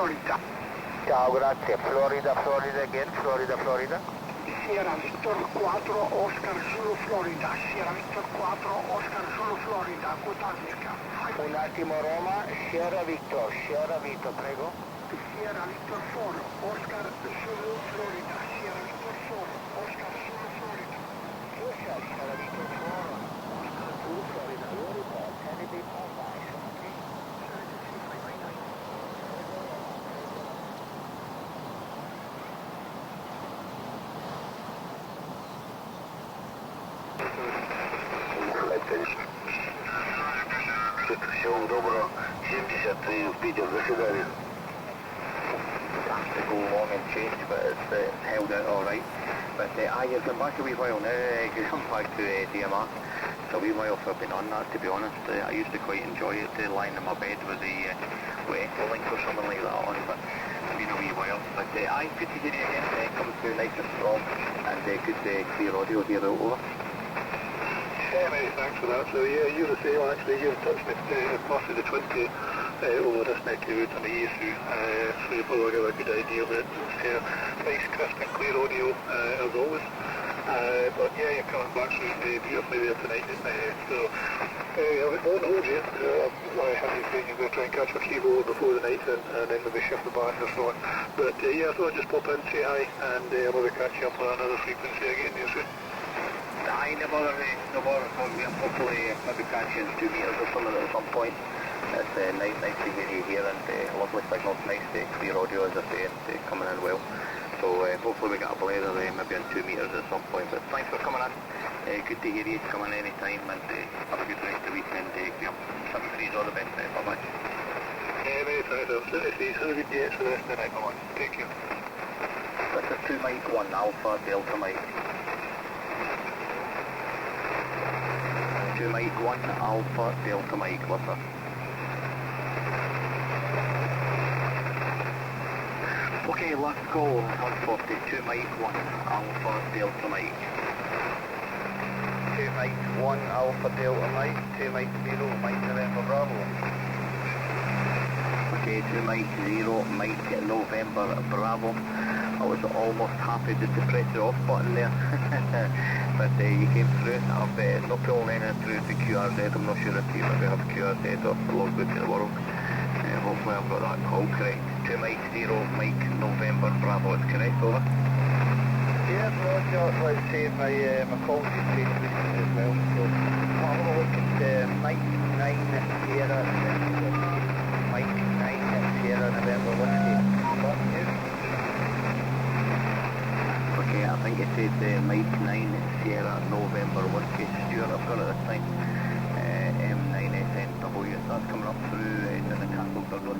Florida. Ciao, grazie. Florida, Florida again, Florida, Florida. Sierra Victor 4, Oscar Zulu, Florida. Sierra Victor 4, Oscar Zulu, Florida. Good Africa. Un attimo Roma, Sierra Victor, prego. Sierra Victor 4, Oscar Zulu, Florida. Sierra Victor 4, Oscar Zulu, Florida. Sierra Victor 4, Oscar Zulu, Florida. Your report, candidate online, okay? Всего доброго, 73 в Питер, до свидания. To go long and change, but it's held out alright. But you've been back a wee while now, come back to DMR. It's a wee while since I've been on that, to be honest. I used to quite enjoy it, lying in my bed with the Echo link or something like that on, but it's been a wee while. But good to hear you again, coming through nice and strong, and good clear audio here, over. Yeah, mate, thanks for that. So yeah, you were saying actually you've touched me possibly the 20 over this neck of route on the issue, so you'll probably get a good idea of it. It's nice, crisp and clear audio as always. But yeah, you're coming back through beautifully there tonight. So I won't hold you. I have you saying you're going to try and catch a few more before the night and then maybe shift the band or so on. But yeah, I thought I'd just pop in, say hi, and I'll maybe catch you up on another frequency again here soon. No bother, hopefully maybe catch you in 2 meters or something at some point. It's nice to hear you here, and lovely signals, nice clear audio as I say, and coming in well. So hopefully we get a blazer maybe in 2 meters at some point. But thanks for coming in. Good to hear you. Come in any time, and have a good rest of the weekend. 73's all the best. Bye bye. Yeah, mate, thanks. Have a good day for the rest of the night. Come on, take care. This is 2 Mike 1 Alpha Delta Mike. 2 Mike 1 Alpha Delta Mike, what's that? Okay, last call, 142 Mike 1 Alpha Delta Mike. 2 Mike 1 Alpha Delta Mike, 2 Mike 0 Mike November Bravo. Okay, 2 Mike 0 Mike November Bravo. I was almost happy just to press the off button there. But you came through. I've not pulling anything through to QRZ. I'm not sure if you maybe have QRZ or logbook in the world. Hopefully I've got that call correct. 2 Mike 0 Mike November Bravo is correct, over. Yeah, Roger. Let's say my call should change recently as well. So I'll have a look at Mike 9 Sierra Mike 9 Sierra November Whiskey. What news? Okay, I think it said Mike 9 Sierra November Whiskey. Stuart, I've got it this time. M9SNW, that's coming up through into the Castle Douglas.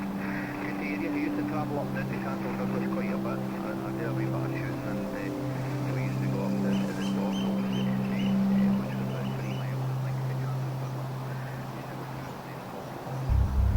Good to hear you. I used to travel up to Castle Douglas quite a bit. I did a wee bit of shooting, and we used to go up to the top of the city, which was about 3 miles, I think, to Castle Douglas. Used to go through the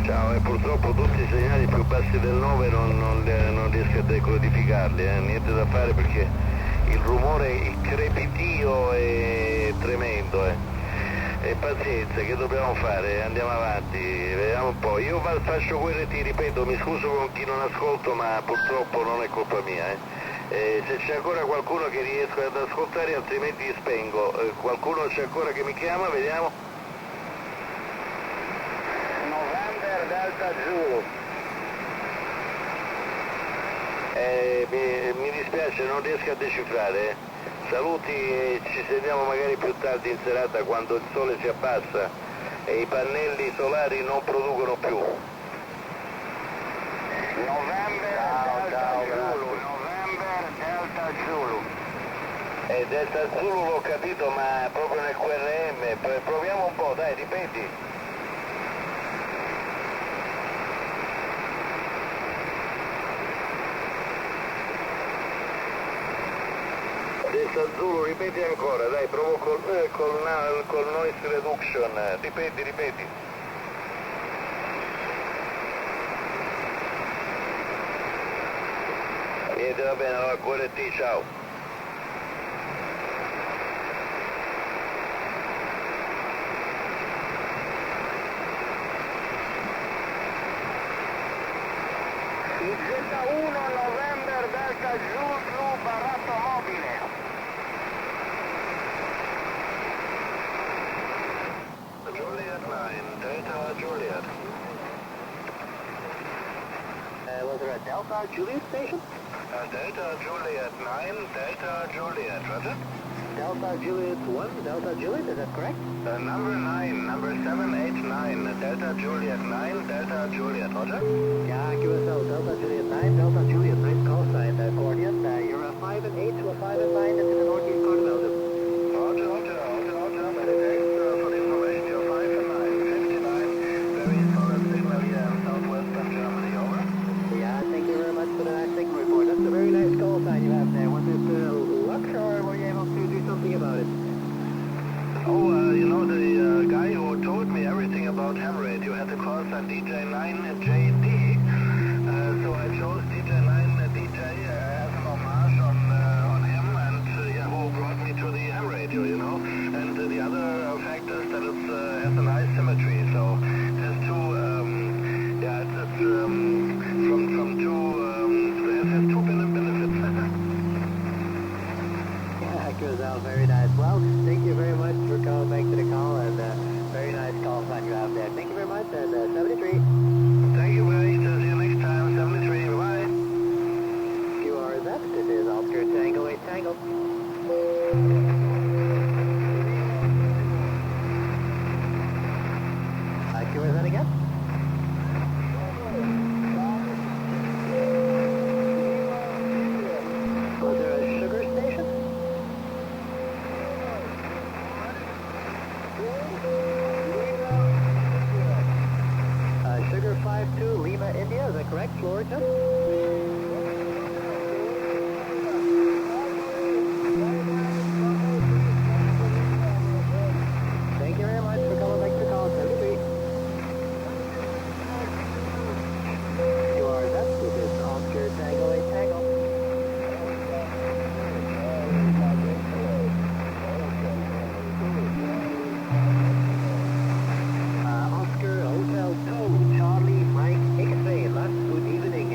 Ciao, purtroppo tutti i segnali più bassi del 9 non riesco a decodificarli, niente da fare perché il rumore, il crepitio è tremendo. E pazienza, che dobbiamo fare? Andiamo avanti, vediamo un po'. Io faccio quello e ti ripeto, mi scuso con chi non ascolto, ma purtroppo non è colpa mia. Se c'è ancora qualcuno che riesco ad ascoltare, altrimenti spengo. Qualcuno c'è ancora che mi chiama, vediamo. November Delta Zulu. Mi dispiace, non riesco a decifrare. Saluti e ci sentiamo magari più tardi in serata quando il sole si abbassa e i pannelli solari non producono più. November Delta Zulu. November Delta Zulu. Delta Zulu l'ho capito, ma proprio nel QRM. Proviamo un po', dai, ripeti. Delta Zulu, ripeti ancora, dai, provo col noise reduction. Ripeti. Niente, va bene, allora QRT, ciao. Z1 November Delta Zulu barato mobile. Juliet 9, Delta Juliet. Was there a Delta Juliet station? Delta Juliet 9, Delta Juliet, roger. Delta Juliet 1, Delta Juliet, is that correct? Number 9, number 789, Delta Juliet 9, Delta Juliet, roger. Yeah, QSL, Delta Juliet 9, Delta Juliet, nice call sign, coordinate, you're a 5 and 8 to a 5 and 9 into the northeast corner of Belgium. Roger, many thanks for the information, you're 5 and 9, 59, very solid signal here in southwestern Germany, over. Yeah, thank you very much for the nice signal report. That's a very nice call sign you have there. Was it luck or were you able to do something about it? Oh, you know, the guy who told me everything about ham radio had the call sign DJ9JD, so I chose DJ9DJ as an homage on him and who brought me to the ham radio, you know. And the other factor is that it has a nice symmetry, so it has two, it's from two, it has two benefits. Yeah, Griselle, very nice. Well, thank you very much for calling back to the call, and very nice call sign you have there. Thank you very much, and 73. Thank you, Willie. See you next time. 73, bye-bye. QRZ, this is Oscar Tango 8 Tango. QRZ again? Was there a sugar station? Sugar 52 Lima, India, is that correct, Florida? Thank you very much for calling back to call 73. You are that, this is Oscar Tango 8 Tango. Oscar Hotel 2, Charlie Mike X-ray, last good evening.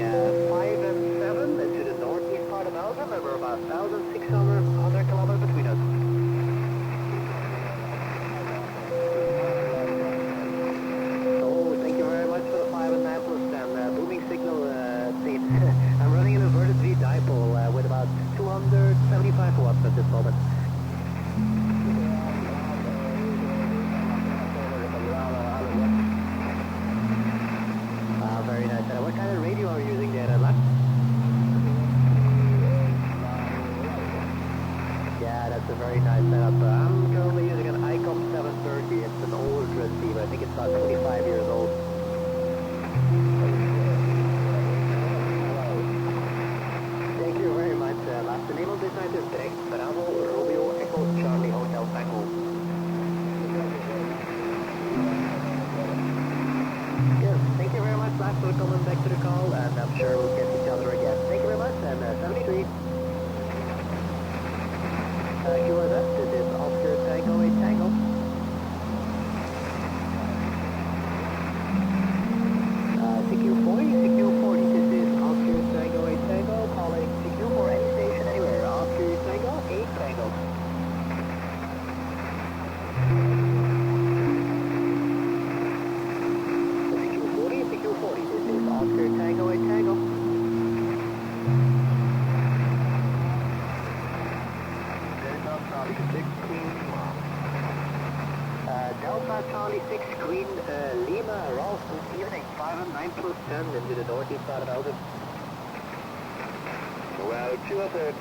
Delta Charlie 6 Queen Lima, Rolf, good evening, 5 and 9 plus 10 into the northeast side of Belgium. Well, QSL,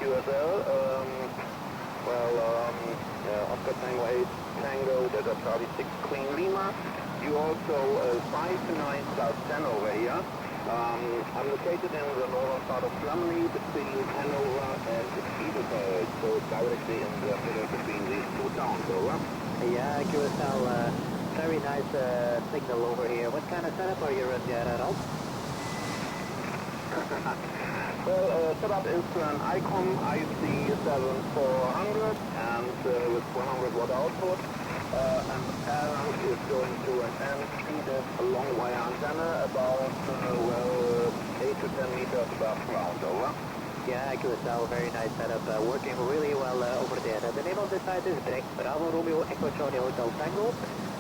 Oscar Tango 8 Tango, Delta Charlie 6 Queen Lima. You also 5 to 9 plus 10 over here. I'm located in the northern part of Germany between Hanover and Bielefeld, so directly in the middle between these two towns, over. Yeah, QSL, very nice signal over here. What kind of setup are you running there at all? Well, setup is an ICOM IC7400 and with 100 watt output. And the panel is going to an end-speeded long wire antenna about 8 to 10 meters above ground, over. Yeah, QSL, very nice setup, working really well over there. The name of the site is Brecht Bravo Romeo Echo Charlie Hotel Tango,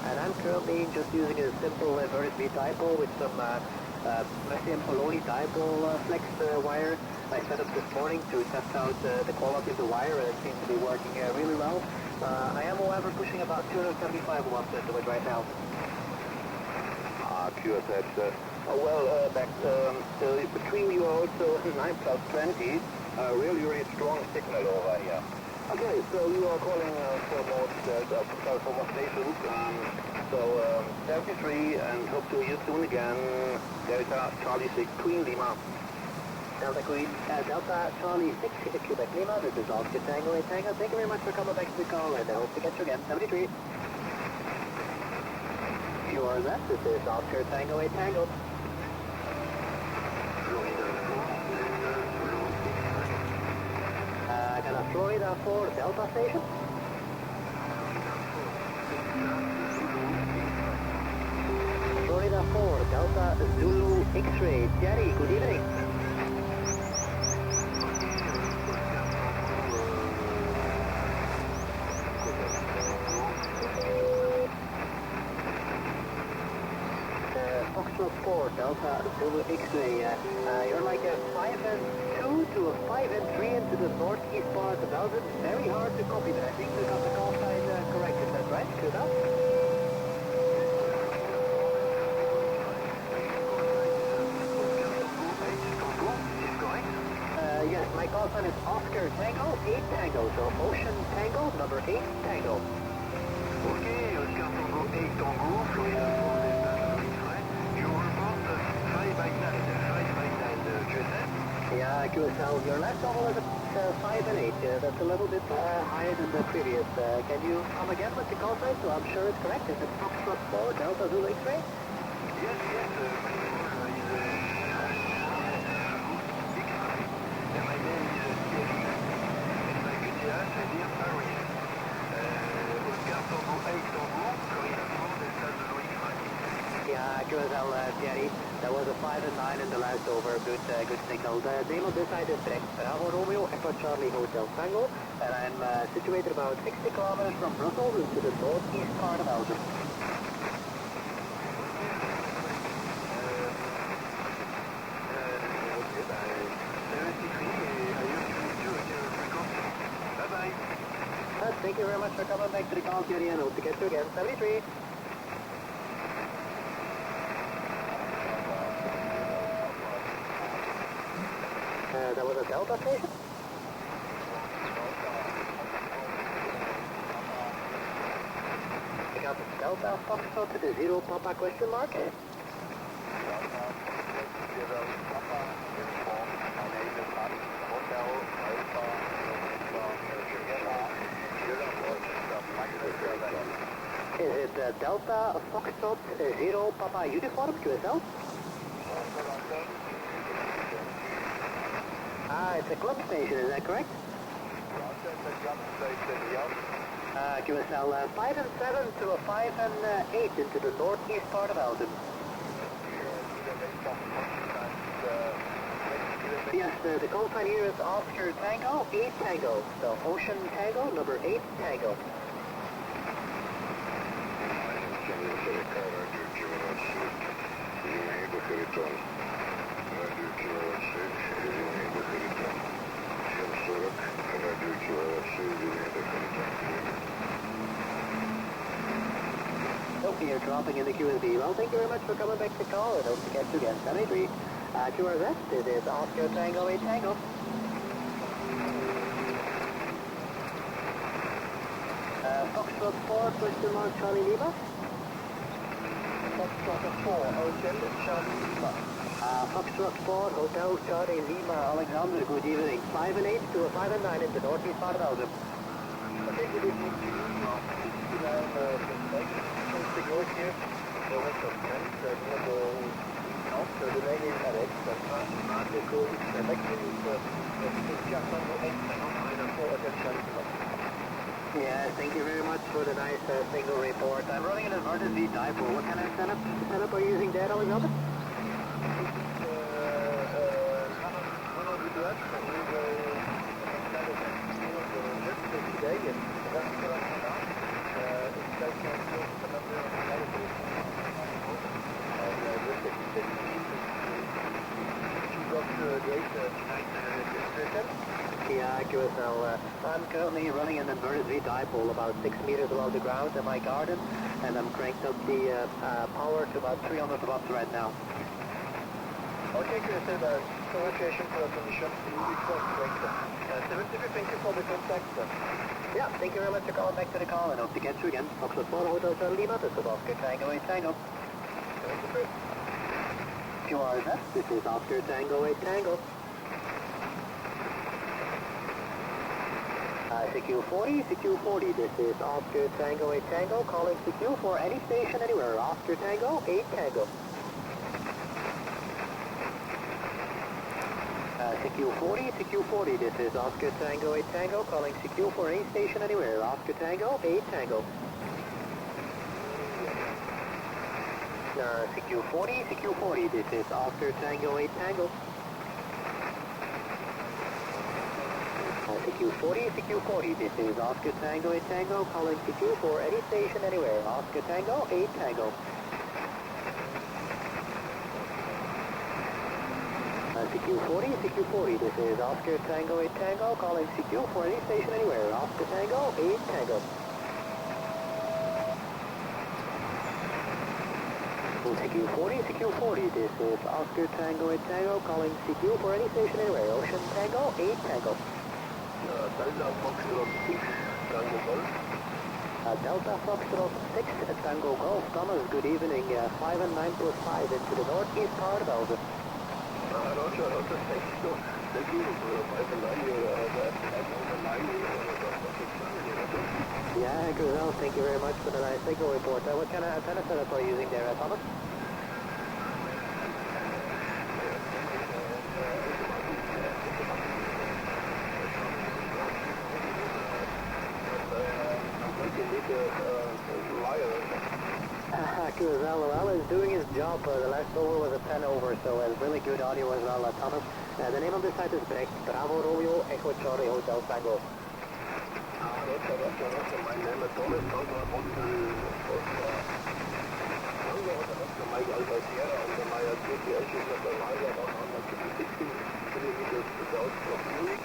and I'm currently just using a simple versus V dipole with some Messiaen Poloni dipole flex wire. I set up this morning to test out the quality of the wire, and it seems to be working really well. I am, however, pushing about 275 watts into it right now. QSL. Between you also 9 plus 20, really strong signal over here. Okay, so you are calling for more stations. 73 and hope to hear you soon again. Delta Charlie 6 Queen Lima. Delta Charlie 6 Quebec Lima, this is Oscar Tango 8 Tango. Thank you very much for coming back to the call, and I hope to get you again. 73. You are that, this is Oscar Tango 8 Tango. I got a Florida 4 Delta station. Florida 4 Delta Zulu X-ray. Jerry, good evening. Foxtrot 4 Delta Zulu X-ray. You're like a 5 and 2 to a 5 and 3 into the northeast part of Belgium. Very hard to copy, but I think we got the call sign correct. Is that right? Good enough? Yes, my call sign is Oscar Tango 8 Tango, so Ocean Tango number 8 Tango. Okay, Oscar Tango 8 Tango, Florida 4 Delta Charlie 5. You report 5 by 9, QSL? Yeah, QSL, your last level is 5 and 8. That's a little bit higher than the previous. Can you come again with the call sign so I'm sure it's correct? Is it Foxtrot 4 Delta Zulu X-ray? Yes, my name is Thierry, and my UTS is here Paris. Oscar Tango 8 Tango, Florida 4 Delta Zulu X-ray. Yeah, QSL, Thierry. That was a 5 and 9 in the last over. Good signal. The name of this site is Brecht Bravo Romeo Echo Charlie Hotel Tango, and I'm situated about 60 kilometers from Brussels into the northeast part of Belgium. Thank you very much for coming back to the call, Thierry, and hope to get you again. 73. That was a Delta station? I got the Delta Foxtrot to the 0 Papa question mark. Is it Delta Foxtrot 0 Papa Uniform QSL? It's a club station, is that correct? QSL 5 and 7 to a 5 and 8 into the northeast part of Belgium. Yes, the call sign here is Oscar Tango 8 Tango, so Ocean Tango number 8 Tango. Okay, you're dropping in the QSB. Well, thank you very much for coming back to call, and hope to catch you again. 73. QRZ, this is Oscar Tango 8 Tango. Foxtrot 4, question mark Charlie Lima. Foxtrot 4, Hotel Charlie Lima. Foxtrot 4, Hotel Charlie Lima, Alexander, good evening. 5 and 8 to a 5 and 9 in the northeast part of Belgium. Okay, good evening to you. The north here, the west of Kent, the north, the main is Alex, the code is selected, Ischia Tango 8 Tango 4, Hotel Charlie Lima. Yeah, thank you very much for the nice single report. I'm running an inverted V dipole. What kind of setup are you using there, Alexander? When we do that, we will kind of today, and that's what I'm doing now. It's like the number of analysis and you got great tonight demonstration. Yeah, QSL. I'm currently running an inverted V dipole about 6 meters above the ground in my garden, and I'm cranked up the power to about 300 watts right now. Okay, QSL, congratulations for the permission. It's great. 73, thank you for the contact. Yeah, thank you very much for calling back to the call, and hope to get you again. Foxtrot 4, Hotel Charlie Lima, this is Oscar Tango 8 Tango. 73. QRZ, this is Oscar Tango 8 Tango. CQ40, CQ40, this is Oscar Tango 8 Tango, calling CQ for any station anywhere, Oscar Tango 8 Tango. CQ40, CQ40, this is Oscar Tango 8 Tango, calling CQ for any station anywhere, Oscar Tango 8 Tango. CQ40, CQ40, this is Oscar Tango 8 Tango. CQ40, CQ40, this is Oscar Tango 8 Tango, calling CQ for any station anywhere, Oscar Tango 8 Tango. CQ40, CQ40, this is Oscar Tango 8 Tango, calling CQ for any station anywhere, Oscar Tango 8 Tango. CQ40, CQ40, this is Oscar Tango 8 Tango, calling CQ for any station anywhere, Ocean Tango 8 Tango. Delta Foxtrot 6, Tango Golf. Delta Foxtrot 6, Tango Golf. Thomas, good evening. 5 and 9 plus 5 into the northeast part of Belgium. Roger, thank you. Thank you for 5 and 9. Yeah, Grisel, thank you very much for the nice signal report. What kind of antenna setup are you using there, Thomas? Well, is doing his job. The last over was a 10 over, so really good audio as well, Thomas. The name of the site is Brecht, Bravo Romeo, Echo Charlie, Hotel Tango. My name is Thomas, Mike Alpha Sierra, and my GPS is at the line of 160 kilometers south of Munich,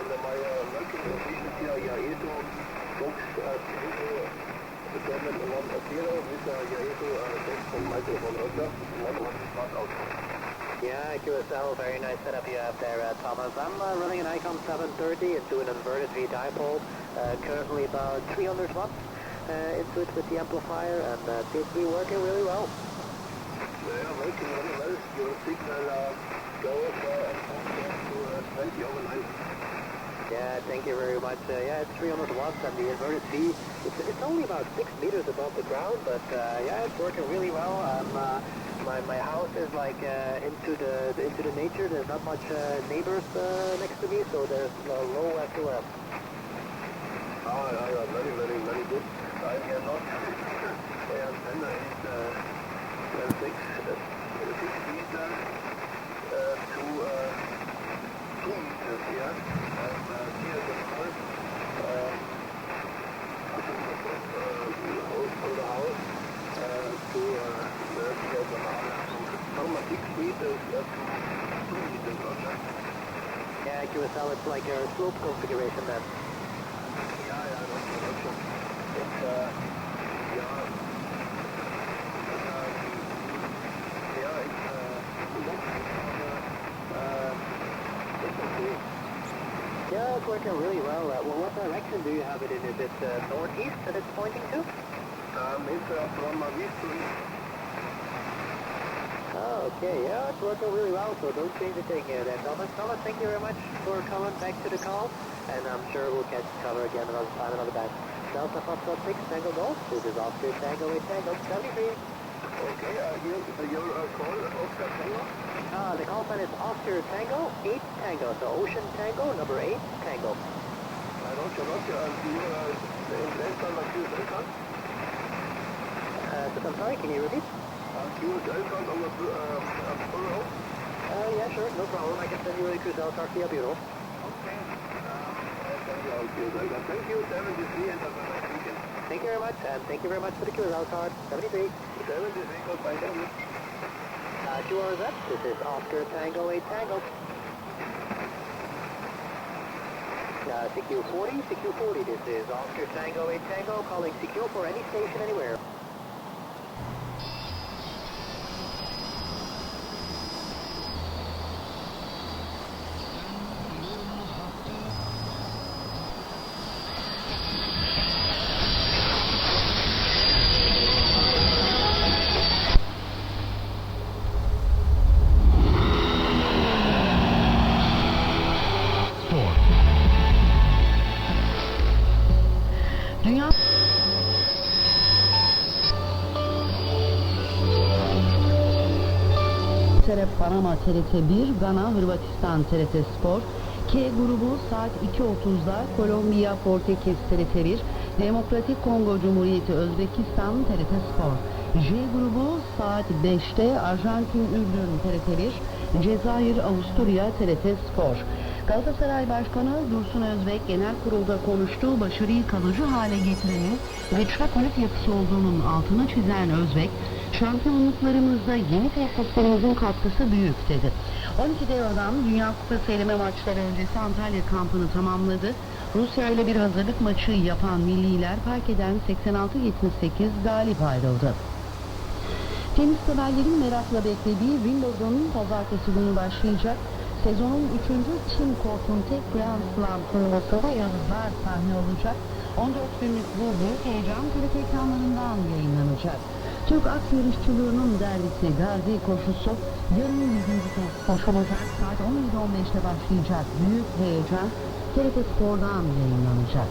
and my working location here, Yaeto, Box the German 1-0 with Yaeto text from microphone Roger, 1 start out. Yeah, QSL, very nice setup you have there, Thomas. I'm running an ICOM 730 into an inverted V dipole, currently about 300 watts into it with the amplifier, and it seems to be working really well. Yeah, working really well. Your signal goes to 20 over 9. Yeah, thank you very much. Yeah, it's 300 watts, and the inverted V, it's only about 6 meters above the ground, but yeah, it's working really well. My house is like into the nature. There's not much neighbors next to me, so there's low SOM. Yeah, very, very, very good. I cannot. The antenna is 6 meters to 2 meters here. And here the house, from the house to from 6 meters to 2 meters, Roger. Yeah, QSL, it's like a slope configuration then. Yeah, Roger. It's, working really well. What direction do you have it in? Is it northeast that it's pointing to? It's from east to east. Oh, okay, yeah, it's working really well, so don't change a thing here then. Thomas, thank you very much for coming back to the call, and I'm sure we'll catch cover again another time, another batch. Delta Foxtrot 6, Tango Golf, this is Oscar Tango 8 Tango 73. Okay, your call, Oscar Tango? The call sign is Oscar Tango 8 Tango, so Ocean Tango, number 8 Tango. Roger. I'm sorry, can you repeat? Yeah, sure, no problem. I can send you a cruise L-Car via Bureau. Okay. Thank you, 73, and have a nice weekend. Thank you very much, and thank you very much for the QSL card. 73. 73, goodbye, thank you. 2 hours up, this is Oscar Tango 8 Tango. CQ40, this is Oscar Tango 8 Tango, calling CQ for any station anywhere. Dünya Panama TRT 1, Gana Hırvatistan TRT Spor, K grubu saat 2.30'da Kolombiya Portekiz TRT 1, Demokratik Kongo Cumhuriyeti Özbekistan TRT Spor, J grubu saat 5'te Arjantin Ürdün TRT 1, Cezayir Avusturya TRT Spor. Galatasaray Başkanı Dursun Özbek genel kurulda konuştuğu başarıyı kalıcı hale getirenin ve çakolik yapısı olduğunun altını çizen Özbek, şampiyonluklarımızda yeni tesislerimizin katkısı büyük dedi. 12 dev adam Dünya Kupası eleme maçları öncesi Antalya kampını tamamladı. Rusya ile bir hazırlık maçı yapan milliler parkeden 86-78 galip ayrıldı. Tenis severlerin merakla beklediği Wimbledon'un pazartesi günü başlayacak. Sezonun 3. Çin Kort'un tek Grand Slam turnuvasında yıldızlar sahne olacak. 14 günlük bu büyük heyecan TRT ekranlarından yayınlanacak. Türk at yarışçılığının dergisi Gazi koşusu yarın 100. kez koşulacak. Saat 17.15'te başlayacak büyük heyecan TRT Spor'dan yayınlanacak.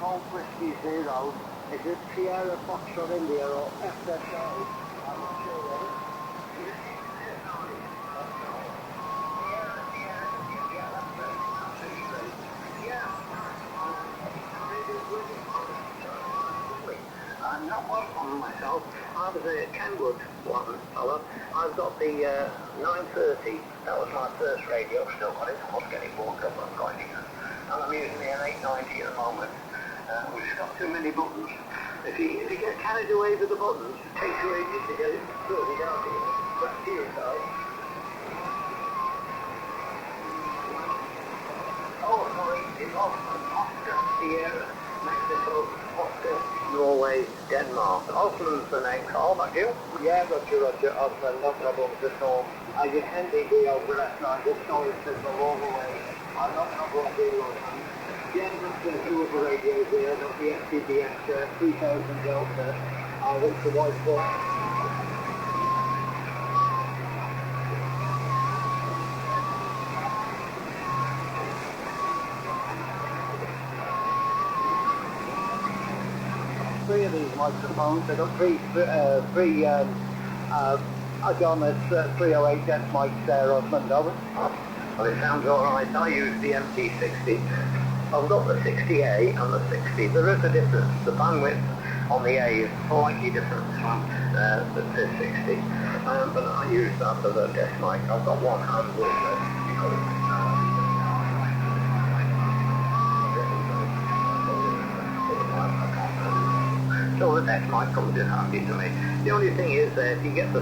Golf Whiskey 0, is it Sierra Foxtrot India or FSO? I'm not sure what it is. I'm not one on myself. I was a Kenwood one fella. I've got the 930. That was my first radio. Still got it. I must get it walked up. I've got it. And I'm using the N890 at the moment. We've just got too many buttons. If you get carried away with the buttons, it takes you ages to get it through. You don't get it back to yourself. Oh, sorry, it's Oscar, Sierra, Mexico, Oscar, Norway, Denmark. Osman's the next. All back you? Yeah, Roger, Osman, no problems at all. As you can be over last night, this story says the all the way. I'm not going to do it. Yeah, that's the two of the radios there, not the FTBS 3000 Delta. That's the white box. three of these microphones. I've got three I've got this 308 depth mics there, Osmond over. Well, it sounds alright. I use the MT60. I've got the 60A and the 60. There is a difference. The bandwidth on the A is slightly different from the 60. But I use that as a desk mic. I've got one hand with it. So the desk mic comes in handy to me. The only thing is that if you get the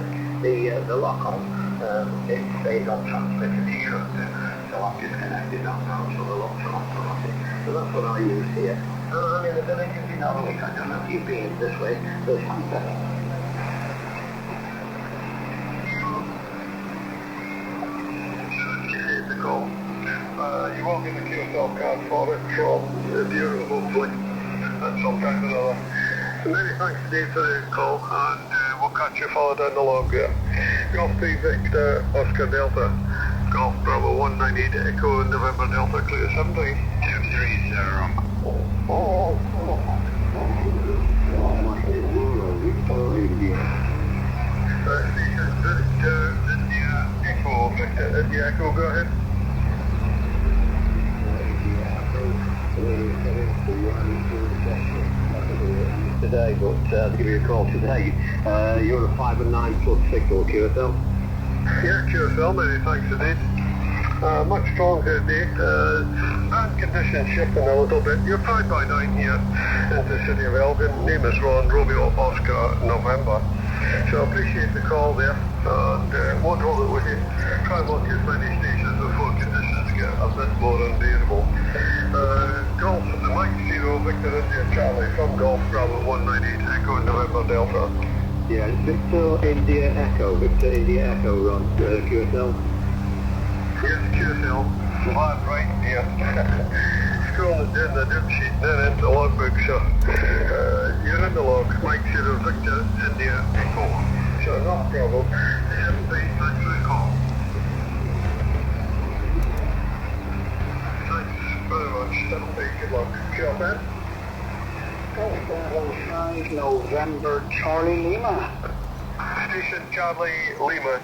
lock on, it stays on transmitter t-shirt. So I've disconnected that now, so the lock's on automatic. So that's what I use here. I'm in the village of Norwich. I don't know if you've been this way. There's one better. Here's the call. You won't get the QSL card for it from the Bureau, hopefully, at some time or another. Many thanks indeed for the call, and we'll catch you further down the log here. Golf 3 Victor Oscar Delta, Golf Bravo 198 Echo November Delta, clear 73. 230. Station Victor India Echo, Victor India Echo, go ahead. Today, but to give you a call today, you're a 5 and 9 plus signal QSL. Yeah, QSL, many thanks indeed. Much stronger indeed. Bad conditions shifting a little bit. You're 5 by 9 here in the city of Elgin. Name is Ron, Romeo Oscar November. So I appreciate the call there, and won't hold it with you. Try and look as many stations before conditions get a bit more unbearable. Golf, the Mike 0, Victor India Charlie from Golf Bravo 198 Echo November Delta. Yeah, Victor India Echo, Ron, QSL. Yes, QSL, flat right here. Scrolling down the dim sheet, then into logbook, so you're in the log, Mike 0, Victor India Echo. So not a problem. Thanks for the call. Very much. That'll be good luck. Sure, man. Golf Bravo 5 November Charlie Lima. Station Charlie Lima,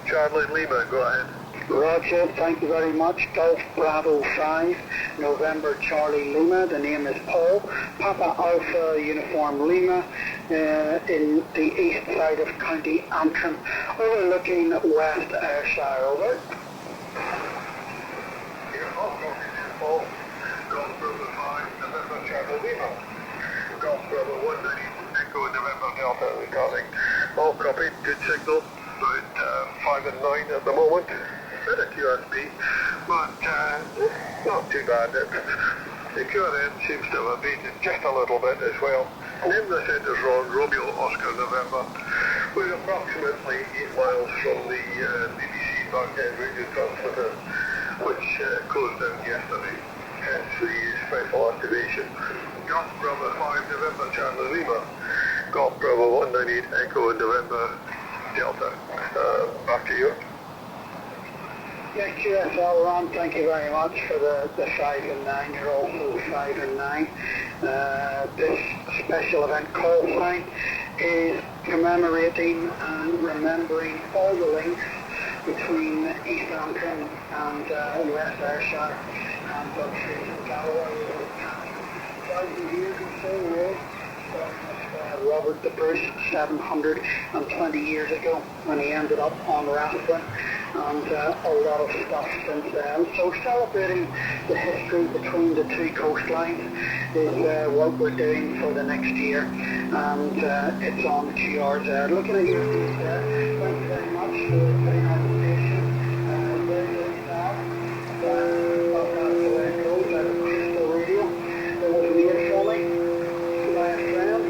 go ahead. Roger, thank you very much. Golf Bravo 5 November Charlie Lima. The name is Paul. Papa Alpha Uniform Lima in the east side of County Antrim, overlooking West Ayrshire. Over. Paul. Golf Bravo 5, November Charlie Lima. Golf Bravo 198 Echo November Delta recording. All copied, good signal. About 5 and 9 at the moment. Bit of QSB, but not too bad. The QRM seems to have abated just a little bit as well. Name the centre's Ron, Romeo Oscar November. We're approximately 8 miles from the BBC Barkhead radio transmitter, which closed down yesterday. Hence the special activation. Golf Bravo 5 November Charlie Lima. Golf Bravo 198 Echo November Delta. Back to you. Yeah, QSL Ron, thank you very much for the 5 and 9. You're also 5 and 9. This special event call sign is commemorating and remembering all the links between East Antrim and West Ayrshire and Dumfries and Galloway. 5 years or so ago, Robert the Bruce 720 years ago when he ended up on Rathbone, and a lot of stuff since then. So celebrating the history between the two coastlines is what we're doing for the next year, and it's on the QRZ. Looking at you, thank you very much for putting on the station. Very, very sad. That's the way it goes out of Crystal Radio. There was a meter for me, my friend,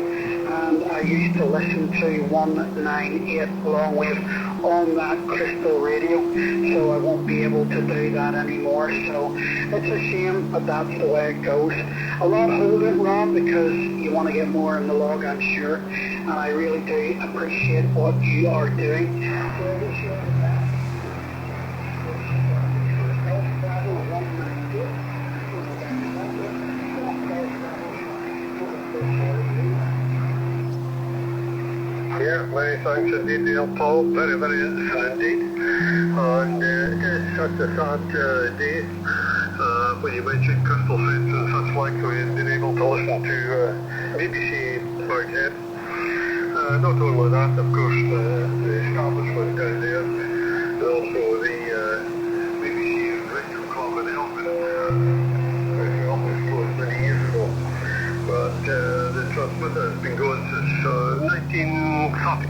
and I used to listen to 198 long wave on that Crystal Radio, so I won't be able to do that anymore. So it's a shame, but that's the way it goes. A lot hold it, Ron, because you want to get more in the log, I'm sure, and I really do appreciate what you are doing. Many thanks indeed, Neil Paul. Very, very interesting indeed. And it's such a sad day when you mentioned Crystal Fence and such like, we've been able to listen to BBC Baghead. Not only that, of course, the establishment down there, and also the BBC Radio Club in Elgin, which we almost closed many years ago. But the transmitter has been going since 1930.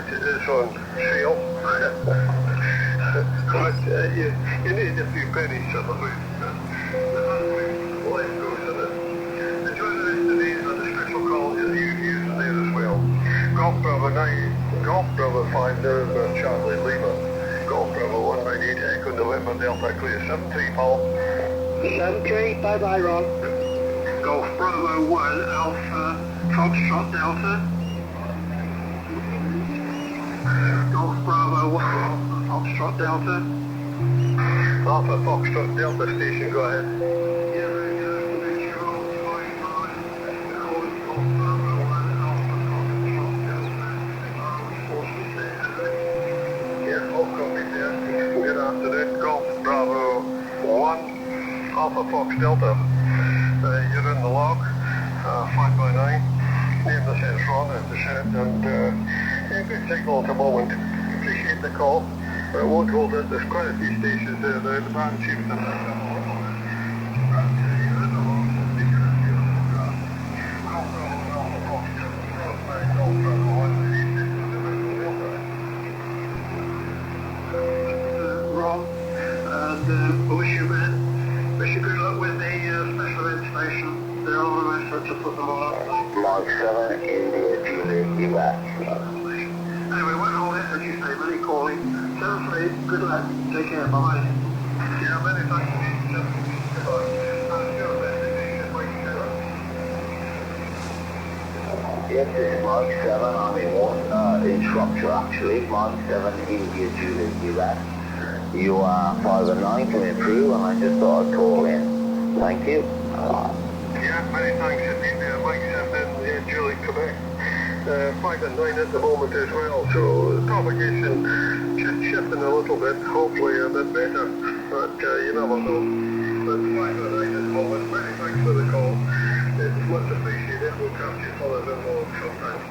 It is on sale. But you need a few pennies to the way. Life goes in it. Enjoy the rest of the day and the special call is used there as well. Golf Bravo 9, Golf Bravo 5 November Charlie Lima, Golf Bravo 198 Echo November Delta Clear 73 Paul. 73, bye bye Ron. Golf Bravo 1 Alpha Foxtrot Delta. Golf Bravo 1 Alpha Foxtrot Delta. Alpha Foxtrot Delta station, go ahead. Yeah, very good. Golf Bravo 1 Alpha Foxtrot Delta. Yeah, all copies there. Good afternoon. Golf Bravo 1 Alpha Fox Delta. You're in the log, 5x9. Name the sense Ron at the shed, and good signal at the moment. Appreciate the call, but it won't hold it. There's quite a few stations there. The band seems to pick up a little bit. Ron, and wish you good luck with the special information. They're all the rest to put them all up. Mark 7, India, Julie, Iraq. Anyway, what all this did you say? Many calling. 7-3, good luck. Take care, bye. Yeah, many thanks indeed. Yes, it's Mark 7, I'm in one instructor actually. Mark 7, India, Julie, Iraq. You are 5 and 9 coming through, and I just thought I'd call in. Thank you. Yeah, many thanks indeed. Mike sent in Julie, Quebec. 5 and 9 at the moment as well, so the propagation just shifting a little bit, hopefully a bit better, but you never know. But 5 and 9 at the moment. Many thanks for the call. It's much appreciated. We'll catch you for a bit more sometime.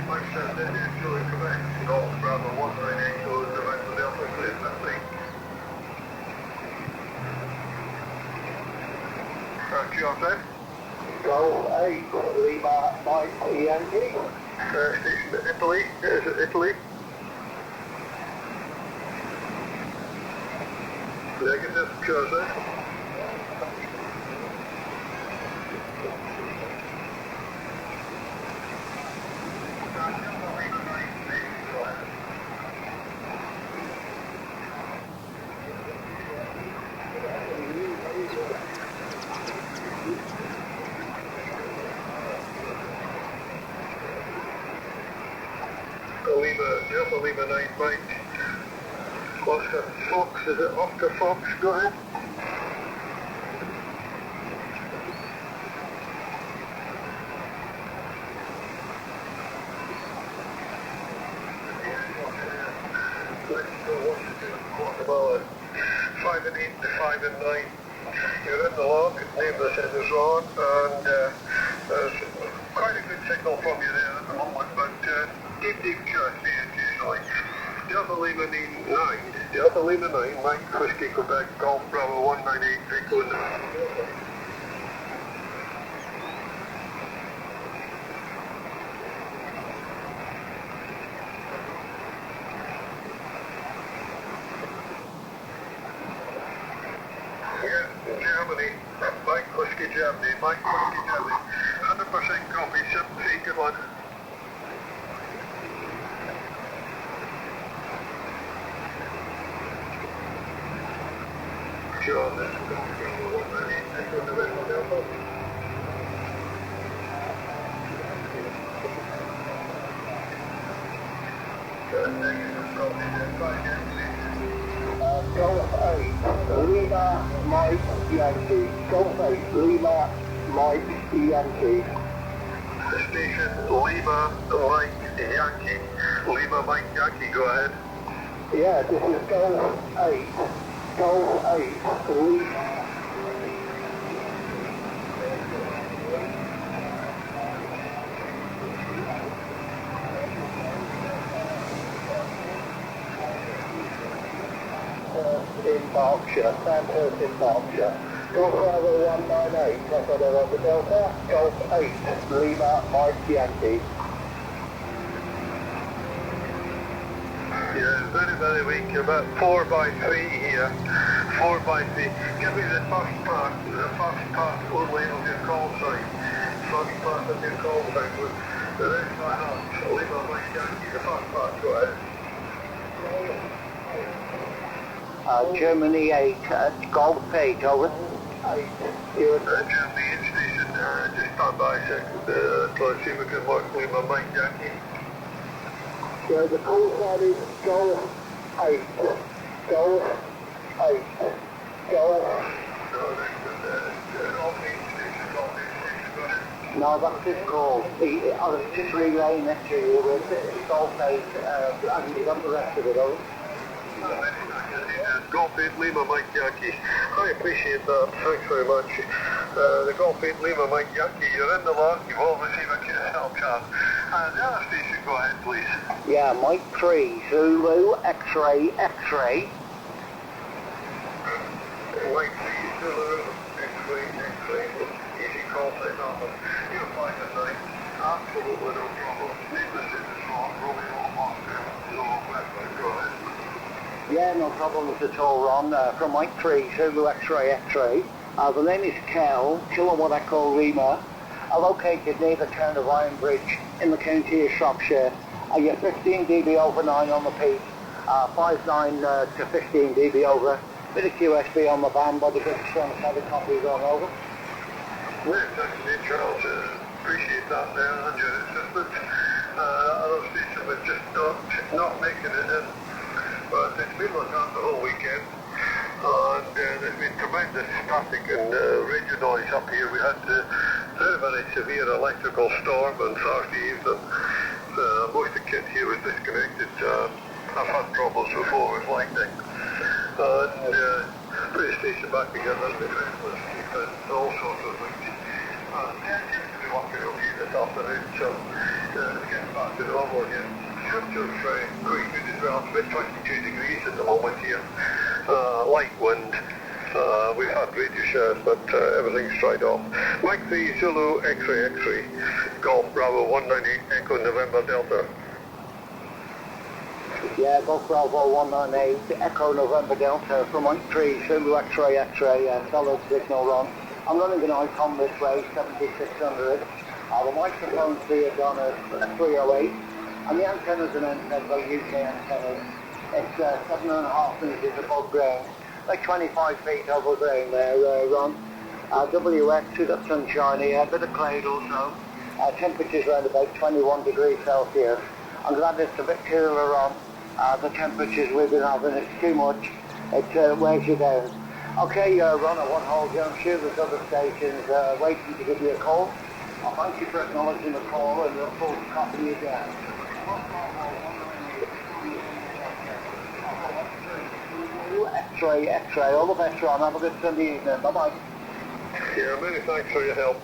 Mike sent in Julie, Quebec. Golf Bravo 198 goes to November Delta Clear 50. QRZ. Golf 8, Lima, Mike, Yankee. Station Italy. Is it Italy? Negative, QRZ. Delta Lima 9 Mike. Oscar Fox, is it Oscar Fox? Go ahead. Well, 5 and 8 to 5 and 9. You're in the log, name the centers on, and there's quite a good signal from you there at the moment, but deep curiosity occasionally. Delta Lima 9, Delta Lima 9, Mike Whiskey Quebec, Golf Bravo 198, Echo November. Germany, Mike Whiskey Germany, 100% copy, 7-3, good luck. Sure, that's going to 198, Echo November Delta. Golf 8, Lima, Mike, Yankee. Golf 8, Lima, Mike, Yankee. Station Lima, Mike, Yankee. Lima, Mike, Yankee, go ahead. Yeah, this is Golf 8. Golf 8, Lima. In Berkshire, Sandhurst in Berkshire. Golf Bravo 198, Echo November Delta. Golf 8, Lima, Mike, Yankee. Yeah, very, very weak. About 4 by 3 here. 4 by 3. Give me the first part only of your call sign. First part of your call sign with the rest of the Lima, Mike, Yankee. The first part, go ahead. Germany 8, Golf 8, over. 8, Germany 8 station, just stand by a second. Let's see if we can work Lima, Mike, Yankee. Yeah, the call sign is Golf 8. Golf 8. Golf. No, that's his call. I was just relaying it to you with Golf 8, and you got the rest of it over. Golf 8 Lima Mike Yankee. I appreciate that. Thanks very much. The Golf 8 Lima Mike Yankee, you're in the lot. You've all received a QSL card. The other station, go ahead, please. Yeah, Mike 3, Zulu, X-ray, X-ray. Mike 3, Zulu, X-ray, X-ray. Easy call sign number. You're fine tonight. Absolutely no problem. Needless in the slot. Romeo, Oscar, Zulu, Westwood, go ahead. Yeah, no problems at all, Ron. From Mike 3, Zulu X-ray, X-ray. The name is Kel, Kilowatt Echo Lima. Located near the town of Iron Bridge in the county of Shropshire. You're 15 dB over 9 on the peak. 5.9 to 15 dB over. Bit of QSB on the band, but the good strong heavy copies on over. Well, thank you, Charles. Appreciate that there and your assistance. Other station was just not making it in. But it's been like that the whole weekend, and there's been tremendous static and radio noise up here. We had a very, very severe electrical storm on Thursday evening. Most of the kit here was disconnected. I've had problems before with lightning. And put the station back together, the friendless, and all sorts of things. And it seems to be working okay this afternoon, so it's getting back to normal again. Temperature's quite good as well. It's about 22 degrees at the moment here. Light wind. We've had radio shares, but everything's dried off. Mike 3, Zulu, X-ray, X-ray. Golf Bravo 198, Echo November Delta. Yeah, Golf Bravo 198, Echo November Delta from Mike 3, Zulu X-ray, X-ray, solid signal, Ron. I'm running an icon this way, 7600. The microphone's being done at 308. And the antenna's an antenna, UK antenna. It's 7.5 meters above ground, like 25 feet over ground there, Ron. WX, we've got sunshine here, a bit of cloud also. Temperature's around about 21 degrees Celsius. I'm glad it's a bit cooler on. The temperatures we've been having, it's too much. It wears you down. Okay, Ron, I won't hold you. I'm sure there's other stations waiting to give you a call. I thank you for acknowledging the call and look forward to copying you down. X-ray, X-ray, all the best, Ron. Have a good Sunday evening. Bye-bye. Yeah, many thanks for your help.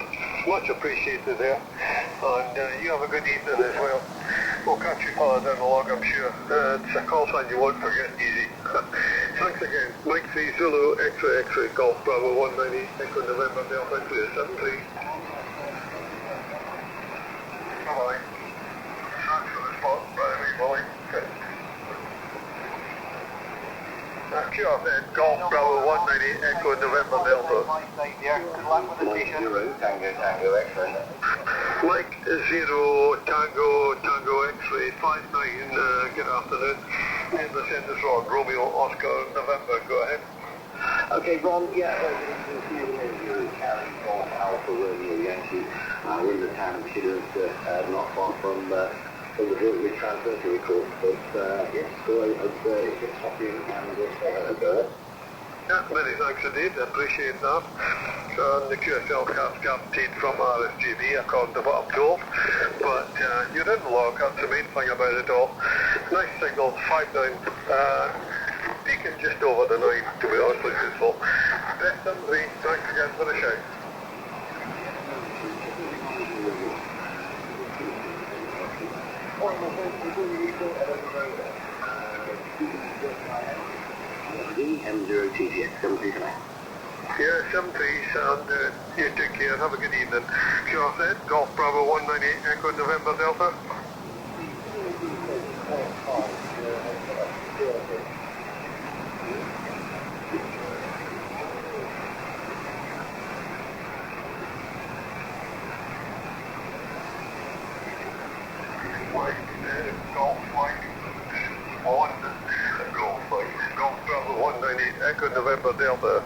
Much appreciated there. And you have a good evening as well. We'll catch you further down the log, I'm sure. It's a call sign you won't forget easy. Thanks again. Mike 3, Zulu, X-ray, X-ray, Golf Bravo 190, Echo November, Delta 373. Bye-bye. Thanks for the spot, by the way, Molly. QRZ, Golf Bravo 190, Echo November Delta. Mike 0 Tango Tango X-ray. Mike 0 Tango X-ray 59. Good afternoon. In the centre wrong. Romeo Oscar November. Go ahead. Okay, Ron. Yeah. Carry Golf Alpha Romeo Yankee. We're in the town of Ischia, not far from the Shortwave transmitter, of course. But yes, so it's just hopping and go ahead. Yeah, many thanks indeed, I appreciate that. And the QSL car's guaranteed from RSGB according to what I'm told. But you're in the log, that's the main thing about it all. Nice signal, 5-9. Peaking just over the 9, to be honest with you. So, best of 3, thanks again for the shout. M0TGX 73 tonight. Yeah, 73s, and you take care, have a good evening. Sure said, Golf Bravo 198 Echo November Delta. Golf Bravo 198 Echo November Delta.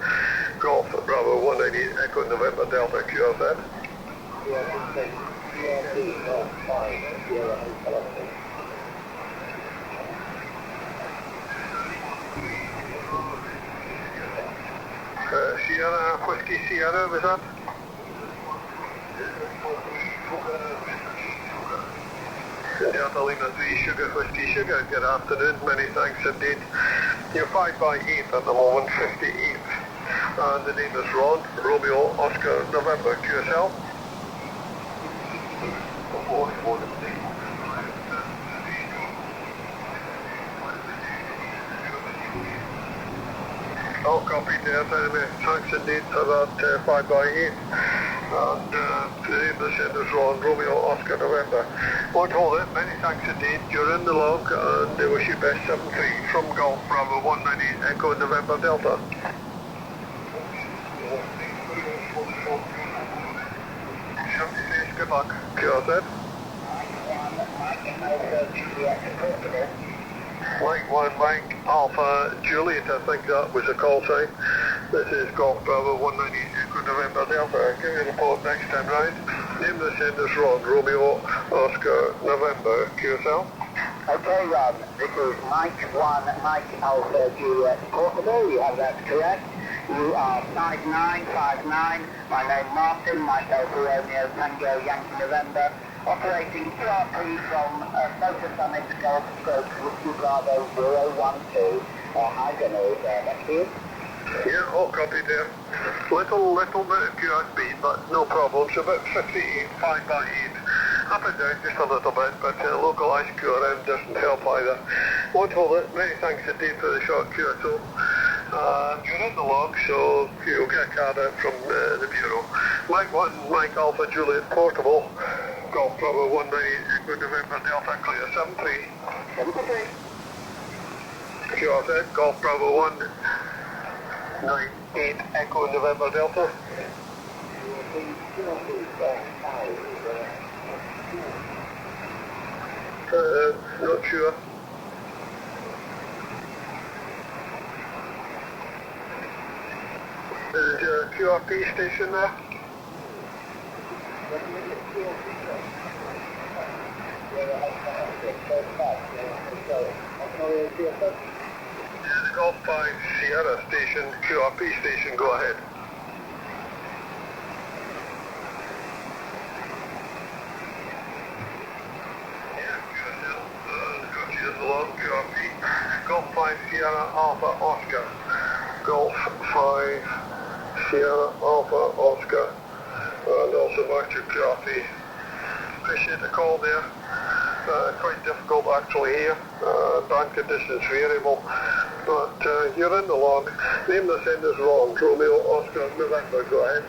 Golf Bravo 198 Echo November Delta QRZ. Sierra, Whiskey Sierra, was that? Delta Lima 3 Sugar Whiskey Sugar, good afternoon, many thanks indeed. You're 5x8 at the moment, 58. And the name is Ron, Romeo Oscar November QSL. All copied there, thanks indeed for that 5x8. And the name of the sender is Ron, Romeo Oscar November. Won't hold it, many thanks indeed. You're in the log and they wish you best 73 from Golf Bravo 198 Echo November Delta. Good luck. QRZ. Mike 1, Mike Alpha Juliet, I think that was the call sign. This is Golf Bravo 198 Echo November Delta. Give me a report next time round. Name of the sender's Ron, Romeo Oscar November QSL. Okay, Ron, this is Mike 1, Mike Alpha Juliet Portable, you have that correct. You are 5959, my name Martin, myself Romeo Tango Yankee November, operating QRP from Photosonic Golf Stroke Whiskey Bravo 012, Highgate, next to you. Yeah, all copied there. Little bit of QRP, but no problems, about 58, 5x8. Up and down just a little bit, but localised QRM doesn't help either. Won't hold it, many thanks indeed for the short QSO. You're in the log, so you'll get a card out from the Bureau. Mike 1, Mike Alpha Juliet Portable, Golf Bravo 198 Echo November Delta Clear 73. 73. QRZ, Golf Bravo 198 Echo November Delta. Not sure. Is your QRP station there? Yeah, the Golf 5 Sierra station, QRP station, go ahead. QRP, Golf 5 Sierra Alpha Oscar, Golf 5 Sierra Alpha Oscar, and also mark your QRP. Appreciate the call there. Quite difficult actually here. Band conditions variable, but you're in the log. Name the sender's Ron, Romeo Oscar November. Go ahead.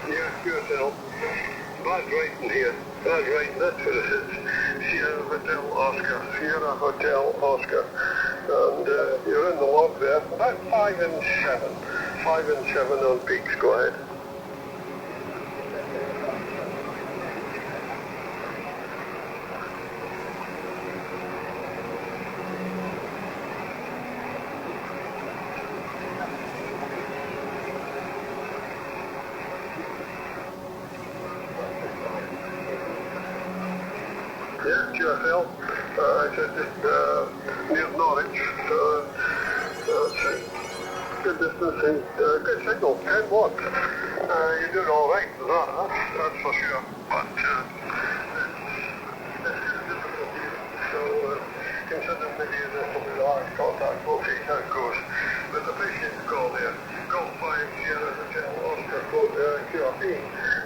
Yeah, QSL. Bad writing here. Bad writing. That's what it is. Sierra Hotel Oscar. Sierra Hotel Oscar. And you're in the log there. About 5 and 7. 5 and 7 on peaks. Go ahead. Just near Norwich. Good distance and good signal, 10 watts. You're doing all right with that, that's for sure. But so considering maybe this will be the last contact, we'll see how it goes. But the patient call there, Golf 5 Sierra Hotel Oscar code QRP,